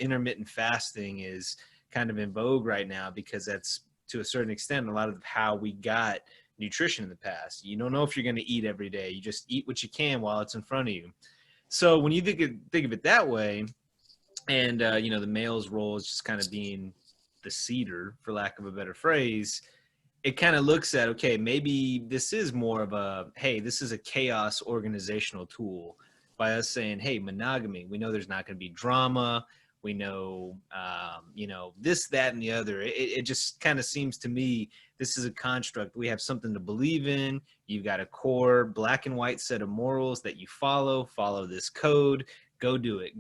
intermittent fasting is kind of in vogue right now, because that's to a certain extent a lot of how we got nutrition in the past. You don't know if you're going to eat every day. You just eat what you can while it's in front of you. So when you think of it that way, and the male's role is just kind of being the cedar, for lack of a better phrase, it kind of looks at, okay, maybe this is more of a, hey, this is a chaos organizational tool by us saying, hey, monogamy, we know there's not going to be drama. We know, this, that, and the other. It just kind of seems to me this is a construct. We have something to believe in. You've got a core black and white set of morals that you follow this code. Go do it,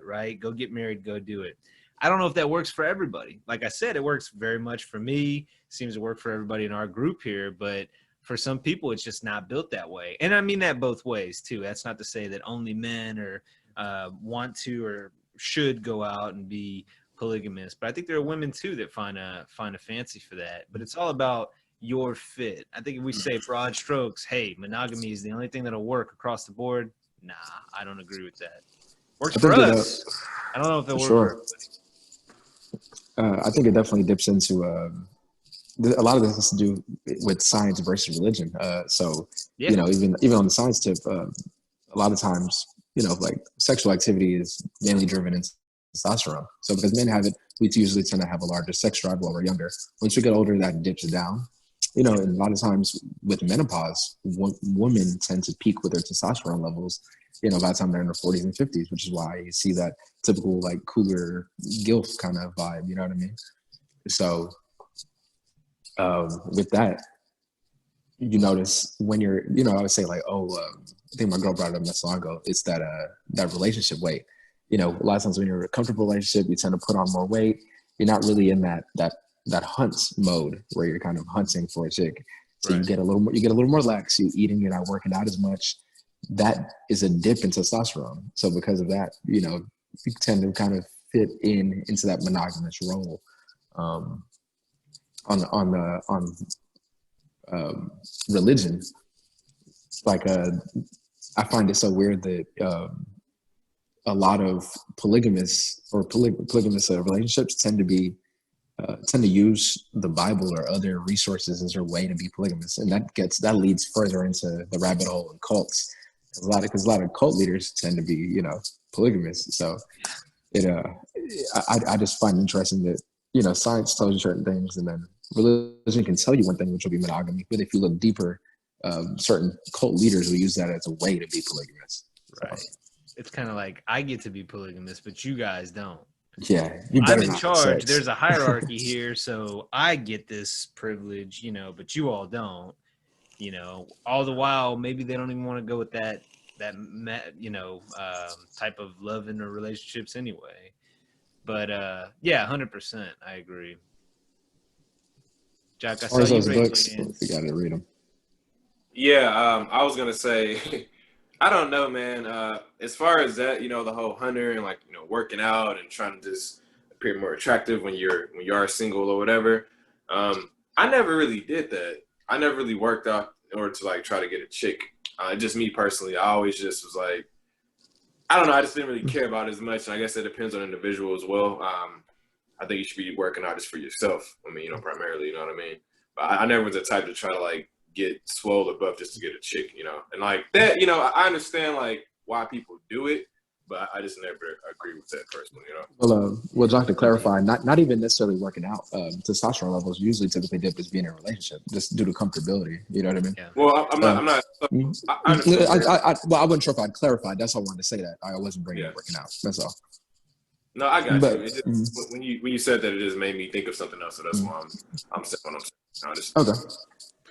right? Go get married, go do it. I don't know if that works for everybody. Like I said, it works very much for me. Seems to work for everybody in our group here, but for some people, it's just not built that way. And I mean that both ways too. That's not to say that only men want to or should go out and be polygamous, but I think there are women too that find a fancy for that. But it's all about your fit. I think if we say broad strokes, hey, monogamy is the only thing that'll work across the board, nah, I don't agree with that. Works for us. I don't know if it works for everybody. I think it definitely dips into a lot of this has to do with science versus religion. Even on the science tip, a lot of times, like sexual activity is mainly driven in testosterone. So because men have it, we usually tend to have a larger sex drive while we're younger. Once we get older, that dips down. And a lot of times with menopause, women tend to peak with their testosterone levels, by the time they're in their 40s and 50s, which is why you see that typical like cougar gilf kind of vibe, you know what I mean? So with that, you notice when you're, I would say like, I think my girl brought it up not so long ago. It's that relationship weight. A lot of times when you're in a comfortable relationship, you tend to put on more weight. You're not really in that hunt mode where you're kind of hunting for a chick. So you get a little more lax. You eating, you're not working out as much. That is a dip in testosterone. So because of that, you tend to kind of fit into that monogamous role. On religion, like I find it so weird that a lot of polygamous relationships tend to use the Bible or other resources as their way to be polygamous, and that leads further into the rabbit hole of cults. Because a lot of cult leaders tend to be polygamous. So I just find it interesting that science tells you certain things, and then religion can tell you one thing, which will be monogamy. But if you look deeper, certain cult leaders will use that as a way to be polygamous. Right. So, it's kind of like, I get to be polygamous, but you guys don't. Yeah. I'm in charge. There's a hierarchy here, so I get this privilege, but you all don't. You know, all the while, maybe they don't even want to go with that type of love in their relationships anyway. But yeah, 100%, I agree. Jack, I As saw far as you those raise books, your hand. you got to read them. Yeah, I was gonna say, I don't know, man. As far as that, the whole hunter and like working out and trying to just appear more attractive when you are single or whatever. I never really did that. I never really worked out in order to like try to get a chick. Just me personally, I always just was like, I don't know. I just didn't really care about it as much. And I guess it depends on the individual as well. I think you should be working out just for yourself. I mean, primarily, you know what I mean? But I never was the type to try to like get swole or buff just to get a chick, and like that, I understand like why people do it, but I just never agree with that personally. Well, Jock, to clarify, not even necessarily working out. Testosterone levels usually typically dip as being in a relationship, just due to comfortability. You know what I mean? Yeah. Well, I'm not. I understand. Well, I wasn't sure if I'd clarified. That's all I wanted to say. That I wasn't bringing up working out. That's all. No, I got But, you. It just, when you said that, it just made me think of something else. So that's why I'm saying what I'm saying. I just,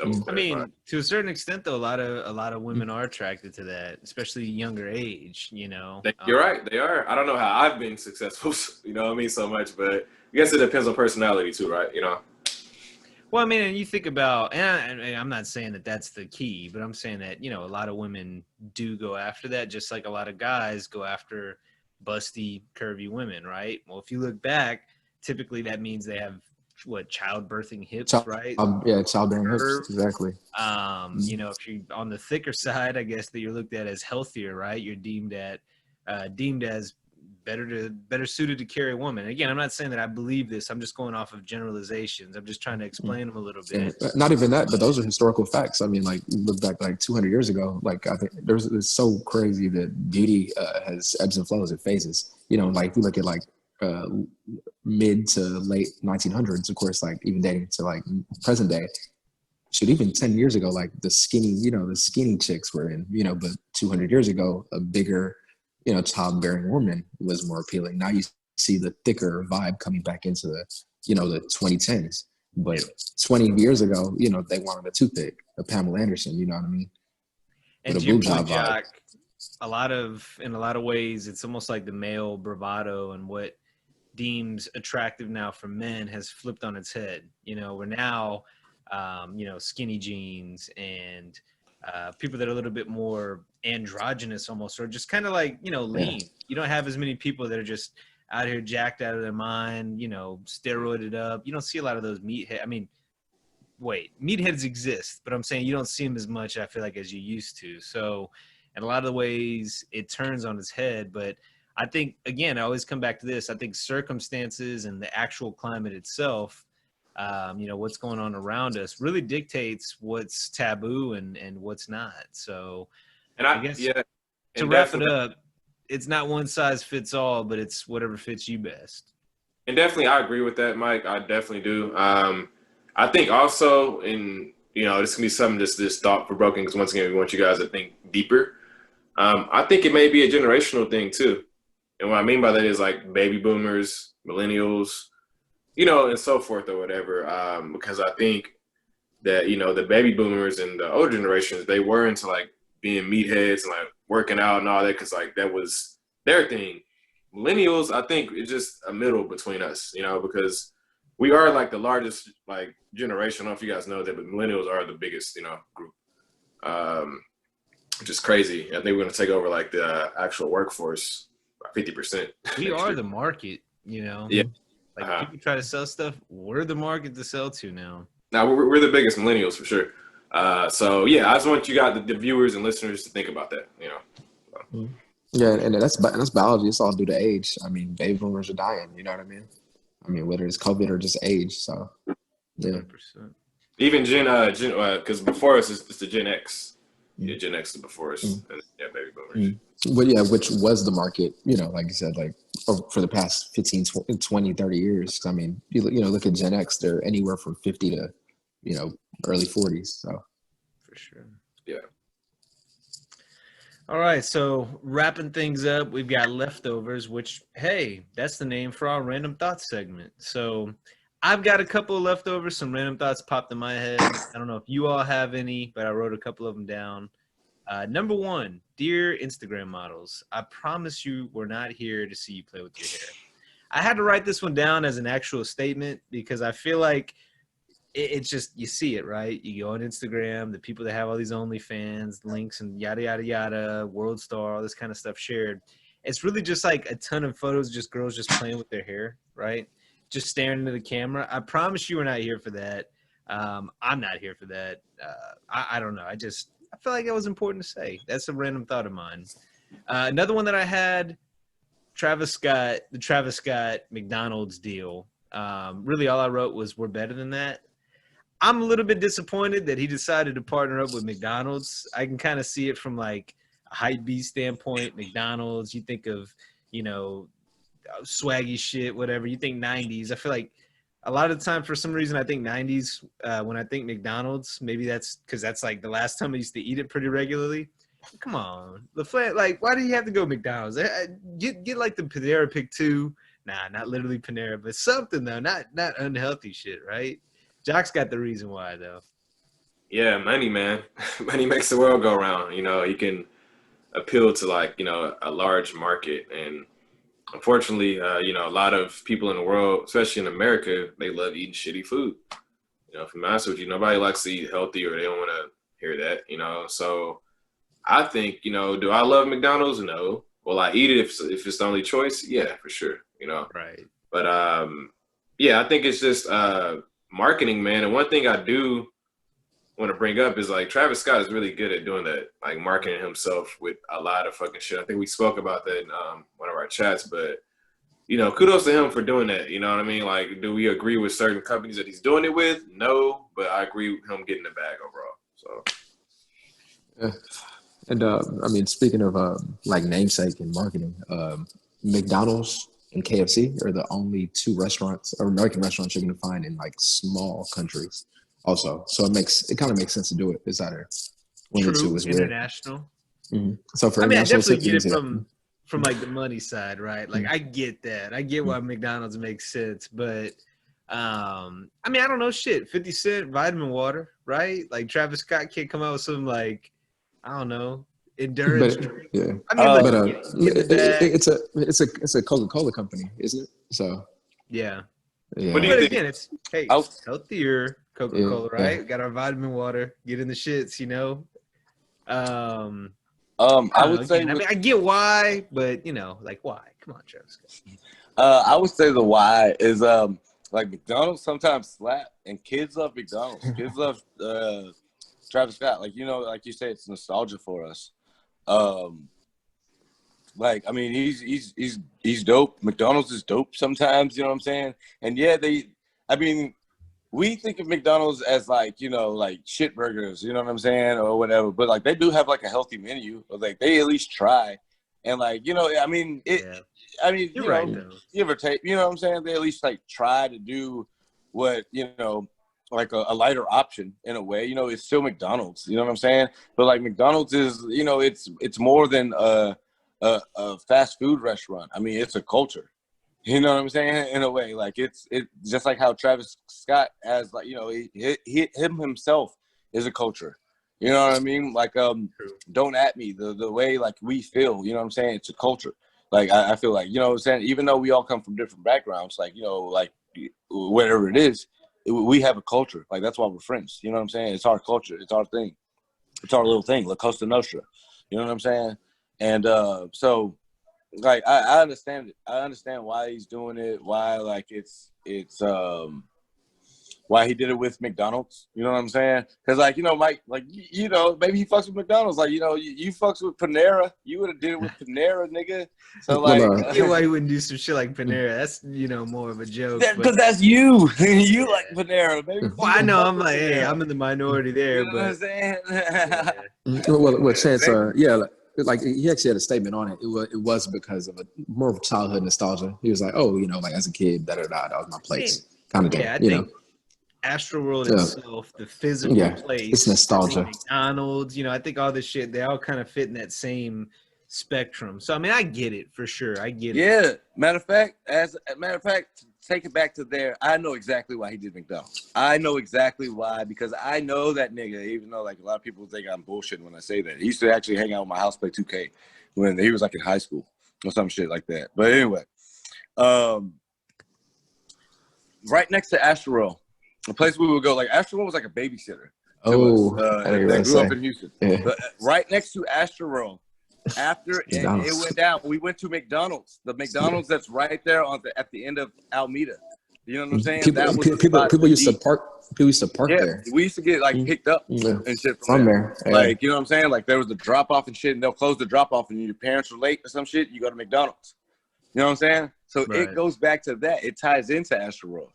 Okay. I mean, to a certain extent, though, a lot of women are attracted to that, especially younger age. You're right. They are. I don't know how I've been successful. So much, but I guess it depends on personality too, right? Well, I mean, and you think about, and I'm not saying that that's the key, but I'm saying that a lot of women do go after that, just like a lot of guys go after busty, curvy women, right? Well, if you look back, typically that means they have childbirthing hips, right? Childbearing hips, exactly. If you're on the thicker side, I guess that you're looked at as healthier, right? You're deemed as better suited to carry a woman. Again, I'm not saying that I believe this. I'm just going off of generalizations. I'm just trying to explain them a little bit. Yeah, not even that, but those are historical facts. I mean, like you look back like 200 years ago, like I think it's so crazy that beauty has ebbs and flows, it phases. Like if you look at like mid to late 1900s, of course, like even dating to like present day, shit, even 10 years ago, like the skinny chicks were in, but 200 years ago, a bigger, childbearing woman was more appealing. Now you see the thicker vibe coming back into the 2010s. But 20 years ago, they wanted a toothpick, a Pamela Anderson, you know what I mean? And to your point, Jock, in a lot of ways, it's almost like the male bravado and what deems attractive now for men has flipped on its head. We're now, skinny jeans and people that are a little bit more androgynous almost, or just kind of like, lean. Yeah. You don't have as many people that are just out here jacked out of their mind, steroided up. You don't see a lot of those meatheads. I mean, meatheads exist, but I'm saying you don't see them as much, I feel like, as you used to. So in a lot of the ways it turns on its head, but I think, again, I always come back to this. I think circumstances and the actual climate itself, what's going on around us really dictates what's taboo and what's not. So I guess to wrap it up, it's not one size fits all, but it's whatever fits you best. And definitely, I agree with that, Mike. I definitely do. I think also, this can be something this thought provoking, because once again, we want you guys to think deeper. I think it may be a generational thing too. And what I mean by that is like baby boomers, millennials, and so forth or whatever. Because I think that, the baby boomers and the older generations, they were into like being meatheads and like working out and all that, because like that was their thing. Millennials, I think it's just a middle between us, because we are like the largest like generation. I don't know if you guys know that, but millennials are the biggest, group. Which is crazy. I think we're going to take over like the actual workforce by 50%. We are the market, Yeah. Like people try to sell stuff, we're the market to sell to now. Now we're the biggest millennials for sure. So yeah, I just want you guys, the viewers and listeners, to think about that. So. Yeah, and that's biology. It's all due to age. I mean, baby boomers are dying. You know what I mean? I mean, whether it's COVID or just age. So yeah. 100%. Even because before us it's the Gen X. Yeah, Gen X is before us. And yeah, baby boomers. Well, yeah, which was the market, like you said, like for the past 15, 20, 30 years. I mean, you look at Gen X, they're anywhere from 50 to, early 40s. So for sure. Yeah. All right, so wrapping things up, we've got leftovers, which, hey, that's the name for our random thoughts segment. So I've got a couple of leftovers. Some random thoughts popped in my head. I don't know if you all have any, but I wrote a couple of them down. Number one, dear Instagram models, I promise you we're not here to see you play with your hair. I had to write this one down as an actual statement because I feel like it's just, you see it, right? You go on Instagram, the people that have all these OnlyFans links and yada, yada, yada, World Star, all this kind of stuff shared. It's really just like a ton of photos, just girls just playing with their hair, right? Just staring into the camera. I promise you we're not here for that. I'm not here for that. I don't know. I feel like it was important to say. That's a random thought of mine. Another one that I had, the Travis Scott McDonald's deal. Really all I wrote was we're better than that. I'm a little bit disappointed that he decided to partner up with McDonald's. I can kind of see it from like a hype beast standpoint. McDonald's, you think of, you know, swaggy shit, whatever. You think 90s. I feel like a lot of the time, for some reason, I think 90s, when I think McDonald's, maybe that's because that's like the last time I used to eat it pretty regularly. Come on. Like, why do you have to go McDonald's? Get like the Panera Pick 2. Nah, not literally Panera, but something though. Not unhealthy shit, right? Jock's got the reason why though. Yeah, money, man. Money makes the world go round. You know, you can appeal to like, you know, a large market. And unfortunately, you know, a lot of people in the world, especially in America, they love eating shitty food. You know, if I'm honest with you, nobody likes to eat healthy or they don't want to hear that, you know. So I think, you know, do I love McDonald's? No. Will I eat it if it's the only choice? Yeah, for sure, you know. Right. But yeah, I think it's just marketing, man. And one thing I do want to bring up is like Travis Scott is really good at doing that, like marketing himself with a lot of fucking shit. I think we spoke about that in one of our chats, but you know, kudos to him for doing that. You know what I mean? Like, do we agree with certain companies that he's doing it with? No, but I agree with him getting the bag overall. So, Yeah. And I mean, speaking of like namesake and marketing, McDonald's and KFC are the only two restaurants or American restaurants you're going to find in like small countries. Also, so it kind of makes sense to do it. It's either one or two is weird. International. Mm-hmm. So for I mean, I international, definitely get it from like the money side, right? Like I get that. I get why McDonald's makes sense, but I mean, I don't know shit. 50 Cent vitamin water, right? Like Travis Scott can't come out with some like, I don't know, endurance drink. Yeah. I mean, but it's a Coca-Cola company, isn't it? So yeah. Yeah. What do you But think? again, it's healthier Coca-Cola, right? We got our vitamin water, get in the shits, you know. I would say, I mean, I get why, but you know, like why? Come on, Travis Scott. I would say the why is like McDonald's sometimes slap, and kids love McDonald's. Kids love Travis Scott. Like, you know, like you say, it's nostalgia for us. Like, I mean, he's dope. McDonald's is dope sometimes, you know what I'm saying? And yeah, we think of McDonald's as like, you know, like shit burgers, you know what I'm saying, or whatever. But like, they do have like a healthy menu, or like they at least try. And like, you know, I mean, You're right, though. Give or take, you know what I'm saying? They at least like try to do what, you know, like a lighter option in a way. You know, it's still McDonald's, you know what I'm saying? But like McDonald's is, you know, it's more than a fast food restaurant. I mean, it's a culture. You know what I'm saying? In a way, like it's just like how Travis Scott has, like, you know, him himself is a culture. You know what I mean? Like, don't at me the way like we feel. You know what I'm saying? It's a culture. Like I feel like, you know what I'm saying? Even though we all come from different backgrounds, like, you know, like whatever it is, we have a culture. Like that's why we're friends. You know what I'm saying? It's our culture. It's our thing. It's our little thing. La Costa Nostra. You know what I'm saying? And so. Like I understand it. I understand why he's doing it. Why like it's why he did it with McDonald's. You know what I'm saying? Because like, you know, Mike, like, you know, maybe he fucks with McDonald's. Like, you know, you fucks with Panera. You would have did it with Panera, nigga. So like, I get why you wouldn't do some shit like Panera. That's, you know, more of a joke. Because that's you. You like Panera. Maybe well, I know. I'm like, hey, I'm in the minority there. You know what I'm saying? well, Chance, yeah. Like he actually had a statement on it. It was because of more of childhood nostalgia. He was like, "Oh, you know, like as a kid, that was my place, kind of thing." Yeah, I think Astroworld itself, the physical place, it's nostalgia. McDonald's, you know, I think all this shit, they all kind of fit in that same spectrum. So I mean, I get it for sure. I get it. Yeah. Matter of fact, take it back to there. I know exactly why he did McDonald's. I know exactly why, because I know that nigga, even though like a lot of people think I'm bullshitting when I say that. He used to actually hang out with my house, play 2K when he was like in high school or some shit like that. But anyway, right next to Astro, the place we would go, like Astro was like a babysitter. Oh, I didn't that grew say. up in Houston. Yeah. But right next to Astro, after it went down, we went to McDonald's. The McDonald's that's right there at the end of Alameda. You know what I'm saying? People used to park. People used to park there. We used to get like picked up and shit from there. Yeah. Like, you know what I'm saying? Like there was the drop off and shit, and they'll close the drop off, and your parents were late or some shit. You go to McDonald's. You know what I'm saying? So it goes back to that. It ties into Astro.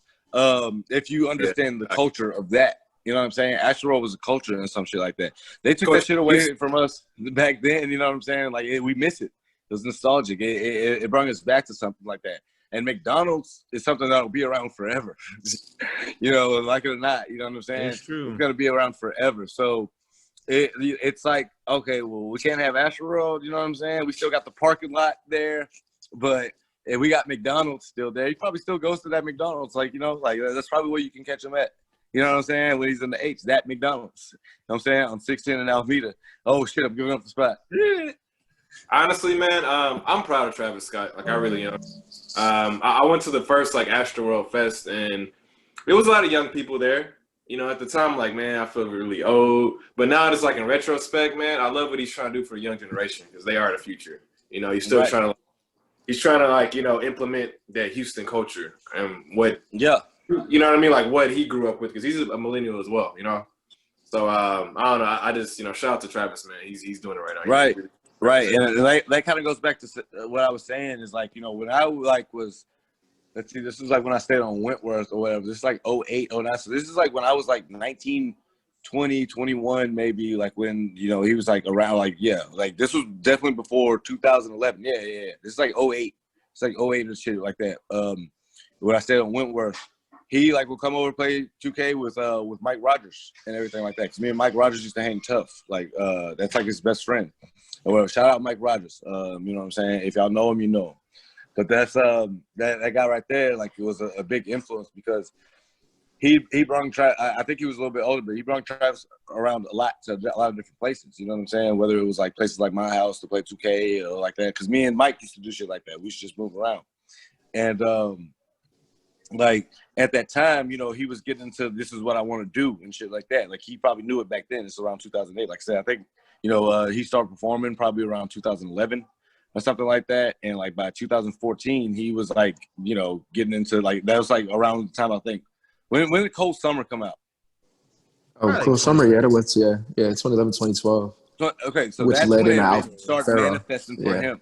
If you understand the culture of that. You know what I'm saying? Astro was a culture and some shit like that. They took that shit away from us back then. You know what I'm saying? Like we miss it. It was nostalgic. It brought us back to something like that. And McDonald's is something that'll be around forever. You know, like it or not. You know what I'm saying? It's true. It's gonna be around forever. So it's like, okay, well, we can't have Astro. You know what I'm saying? We still got the parking lot there, but if we got McDonald's still there, he probably still goes to that McDonald's. Like, you know, like that's probably where you can catch him at. You know what I'm saying? When he's in the H, that McDonald's. You know what I'm saying? On 16 in Alameda. Oh, shit, I'm giving up the spot. Honestly, man, I'm proud of Travis Scott. Like, I really am. I went to the first, like, Astroworld Fest, and there was a lot of young people there. You know, at the time, like, man, I feel really old. But now it's like, in retrospect, man, I love what he's trying to do for the young generation because they are the future. You know, he's still trying to, like, you know, implement that Houston culture and what – you know what I mean? Like what he grew up with, because he's a millennial as well, you know? So, I don't know. I just, you know, shout out to Travis, man. He's doing it right now. Right. And that kind of goes back to what I was saying is like, you know, when I like was, let's see, this was like when I stayed on Wentworth or whatever. This is like 08, 09. So this is like when I was like 19, 20, 21, maybe, like when, you know, he was like around, like, like this was definitely before 2011. Yeah. This is like 08. It's like 08 and shit like that. When I stayed on Wentworth, he like would come over and play 2K with Mike Rogers and everything like that. Cause me and Mike Rogers used to hang tough. Like that's like his best friend. Well, shout out Mike Rogers. You know what I'm saying? If y'all know him, you know him. But that's that guy right there. Like it was a big influence because he brought Travis. I think he was a little bit older, but he brought Travis around a lot to a lot of different places. You know what I'm saying? Whether it was like places like my house to play 2K or like that. Cause me and Mike used to do shit like that. We used to just move around. And like at that time, you know, he was getting into this is what I want to do and shit like that. Like he probably knew it back then. It's around 2008. Like I said, I think, you know, he started performing probably around 2011 or something like that. And like by 2014, he was like, you know, getting into like, that was like around the time I think. When did Cold Summer come out? Oh, Cold Summer, yeah, that was, yeah, 2011, 2012. Okay, so which that's led when into it started manifesting for him.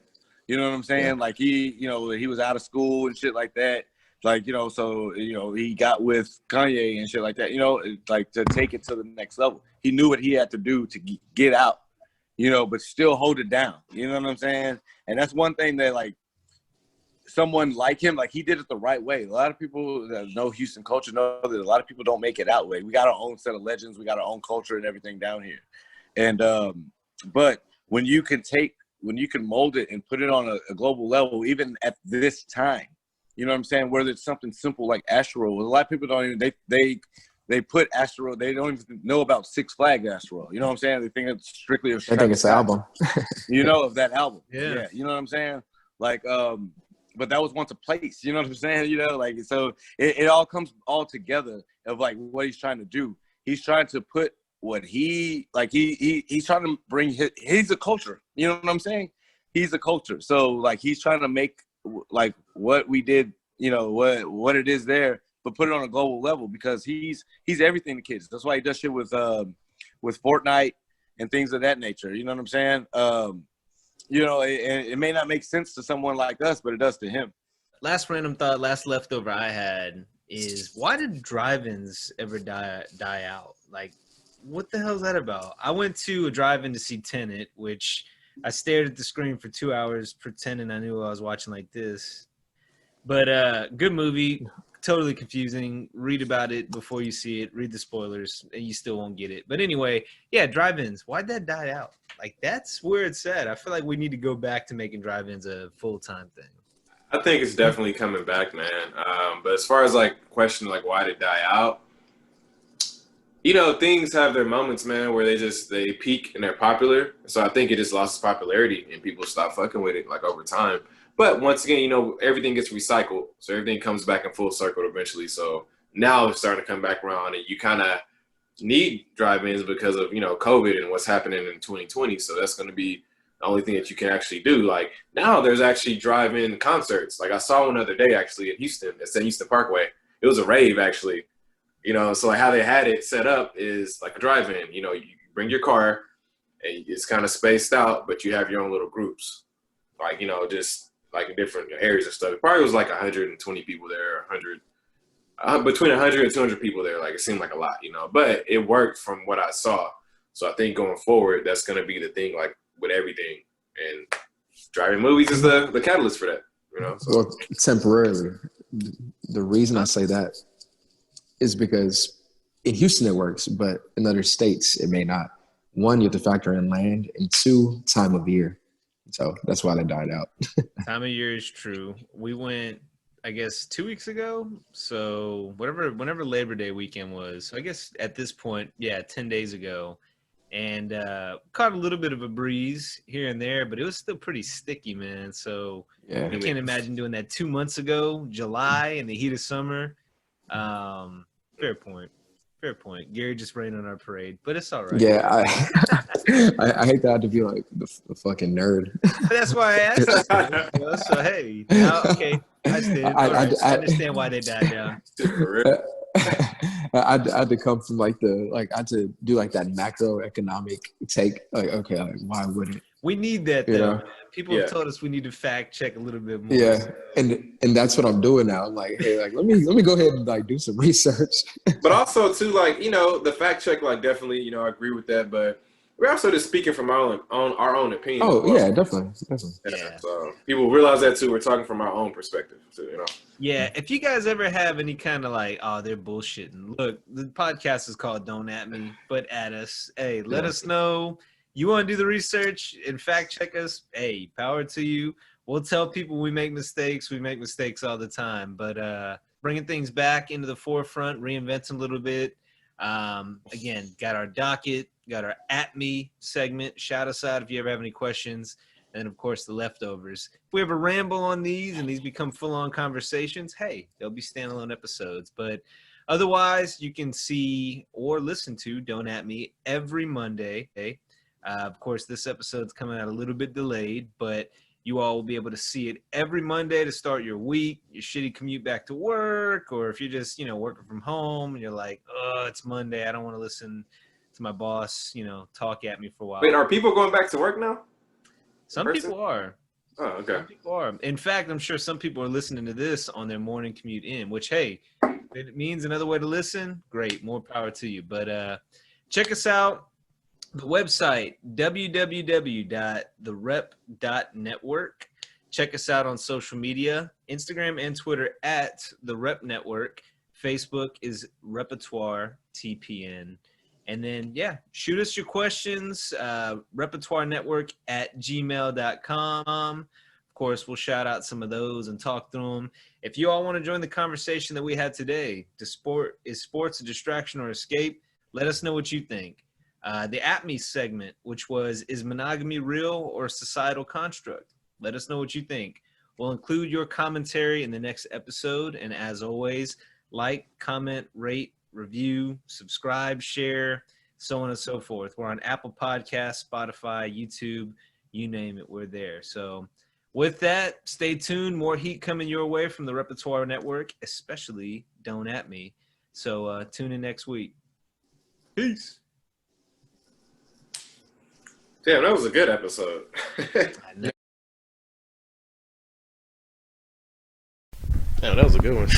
You know what I'm saying? Like he, you know, he was out of school and shit like that. Like, you know, so, you know, he got with Kanye and shit like that, you know, like to take it to the next level. He knew what he had to do to get out, you know, but still hold it down. You know what I'm saying? And that's one thing that, like, someone like him, like, he did it the right way. A lot of people that know Houston culture know that a lot of people don't make it out way. We got our own set of legends. We got our own culture and everything down here. And, but when you can mold it and put it on a global level, even at this time, you know what I'm saying? Whether it's something simple like Astro. A lot of people don't even, they put Astro, they don't even know about Six Flags Astro. You know what I'm saying? They think it's strictly a I think it's an album. You know, of that album. Yeah. You know what I'm saying? Like, but that was once a place. You know what I'm saying? You know, like, so it all comes all together of like what he's trying to do. He's trying to put what he's trying to bring he's a culture. You know what I'm saying? He's a culture. So like he's trying to make like what we did, you know, what it is there, but put it on a global level because he's everything to kids. That's why he does shit with Fortnite and things of that nature. You know what I'm saying? You know, it may not make sense to someone like us, but it does to him. Last random thought, last leftover I had is why did drive-ins ever die out? Like, what the hell is that about? I went to a drive-in to see Tenet, which I stared at the screen for 2 hours pretending I knew I was watching like this. But good movie. totally confusing. Read about it before you see it. Read the spoilers, and you still won't get it. But anyway, yeah, drive-ins. Why'd that die out? Like, that's where it's at. I feel like we need to go back to making drive-ins a full-time thing. I think it's definitely coming back, man. But as far as like question like why did it die out, you know, things have their moments, man, where they peak and they're popular. So I think it just lost its popularity and people stop fucking with it like over time. But once again, you know, everything gets recycled, so everything comes back in full circle eventually. So now it's starting to come back around, and you kind of need drive-ins because of, you know, COVID and what's happening in 2020. So that's going to be the only thing that you can actually do. Like now there's actually drive-in concerts. Like I saw one other day actually in Houston, at St. Houston Parkway. It was a rave actually. You know, so like how they had it set up is like a drive-in. You know, you bring your car and it's kind of spaced out, but you have your own little groups. Like, you know, just like in different areas and stuff. It probably was like 120 people there, between 100 and 200 people there. Like it seemed like a lot, you know, but it worked from what I saw. So I think going forward, that's going to be the thing, like with everything. And driving movies is the catalyst for that, you know? So. Well, temporarily. The reason I say that is because in Houston it works, but in other states it may not. One, you have to factor in land, and two, time of year. So that's why they died out. Time of year is true. We went, I guess, 2 weeks ago. So whenever Labor Day weekend was, so I guess at this point, yeah, 10 days ago. And caught a little bit of a breeze here and there, but it was still pretty sticky, man. So Yeah. I can't imagine doing that 2 months ago, July, in the heat of summer. Fair point. Gary just rained on our parade, but it's all right. Yeah, I hate to have to be like the fucking nerd. That's why I asked you. So hey, now, okay, I understand why they died down. I had to come from I had to do like that macroeconomic take. Like, okay, like why wouldn't we need that? You though. know? People have told us we need to fact check a little bit more. Yeah, and that's what I'm doing now. I'm like, hey, like let me go ahead and like do some research. But also too, like, you know, the fact check, like definitely, you know, I agree with that. But we're also just speaking from our own opinion. Oh yeah, definitely. Yeah. So people realize that too. We're talking from our own perspective, too, you know. Yeah, if you guys ever have any kind of like, oh, they're bullshitting. Look, the podcast is called Don't At Me, but at us. Hey, let us know. You want to do the research and fact check us? Hey, power to you. We'll tell people we make mistakes. We make mistakes all the time. But bringing things back into the forefront, reinventing a little bit. Again, got our docket, got our At Me segment. Shout us out if you ever have any questions. And, of course, the leftovers. If we ever ramble on these and these become full-on conversations, hey, they'll be standalone episodes. But otherwise, you can see or listen to Don't At Me every Monday. Of course, this episode's coming out a little bit delayed, but you all will be able to see it every Monday to start your week, your shitty commute back to work, or if you're just, you know, working from home and you're like, oh, it's Monday. I don't want to listen to my boss, you know, talk at me for a while. Wait, are people going back to work now? Some people are. Oh, okay. Some people are. In fact, I'm sure some people are listening to this on their morning commute in, which, hey, if it means another way to listen, great. More power to you. But check us out. The website, www.therep.network. Check us out on social media, Instagram and Twitter at The Rep Network. Facebook is Repertoire TPN. And then, yeah, shoot us your questions, repertoirenetwork@gmail.com. Of course, we'll shout out some of those and talk through them. If you all want to join the conversation that we had today, is sports a distraction or escape? Let us know what you think. The At Me segment, which was, is monogamy real or a societal construct? Let us know what you think. We'll include your commentary in the next episode. And as always, like, comment, rate, review, subscribe, share, so on and so forth. We're on Apple Podcasts, Spotify, YouTube, you name it, we're there. So with that, stay tuned. More heat coming your way from the Repertoire Network, especially Don't At Me. So tune in next week. Peace. Damn, that was a good episode. I know. Damn, that was a good one.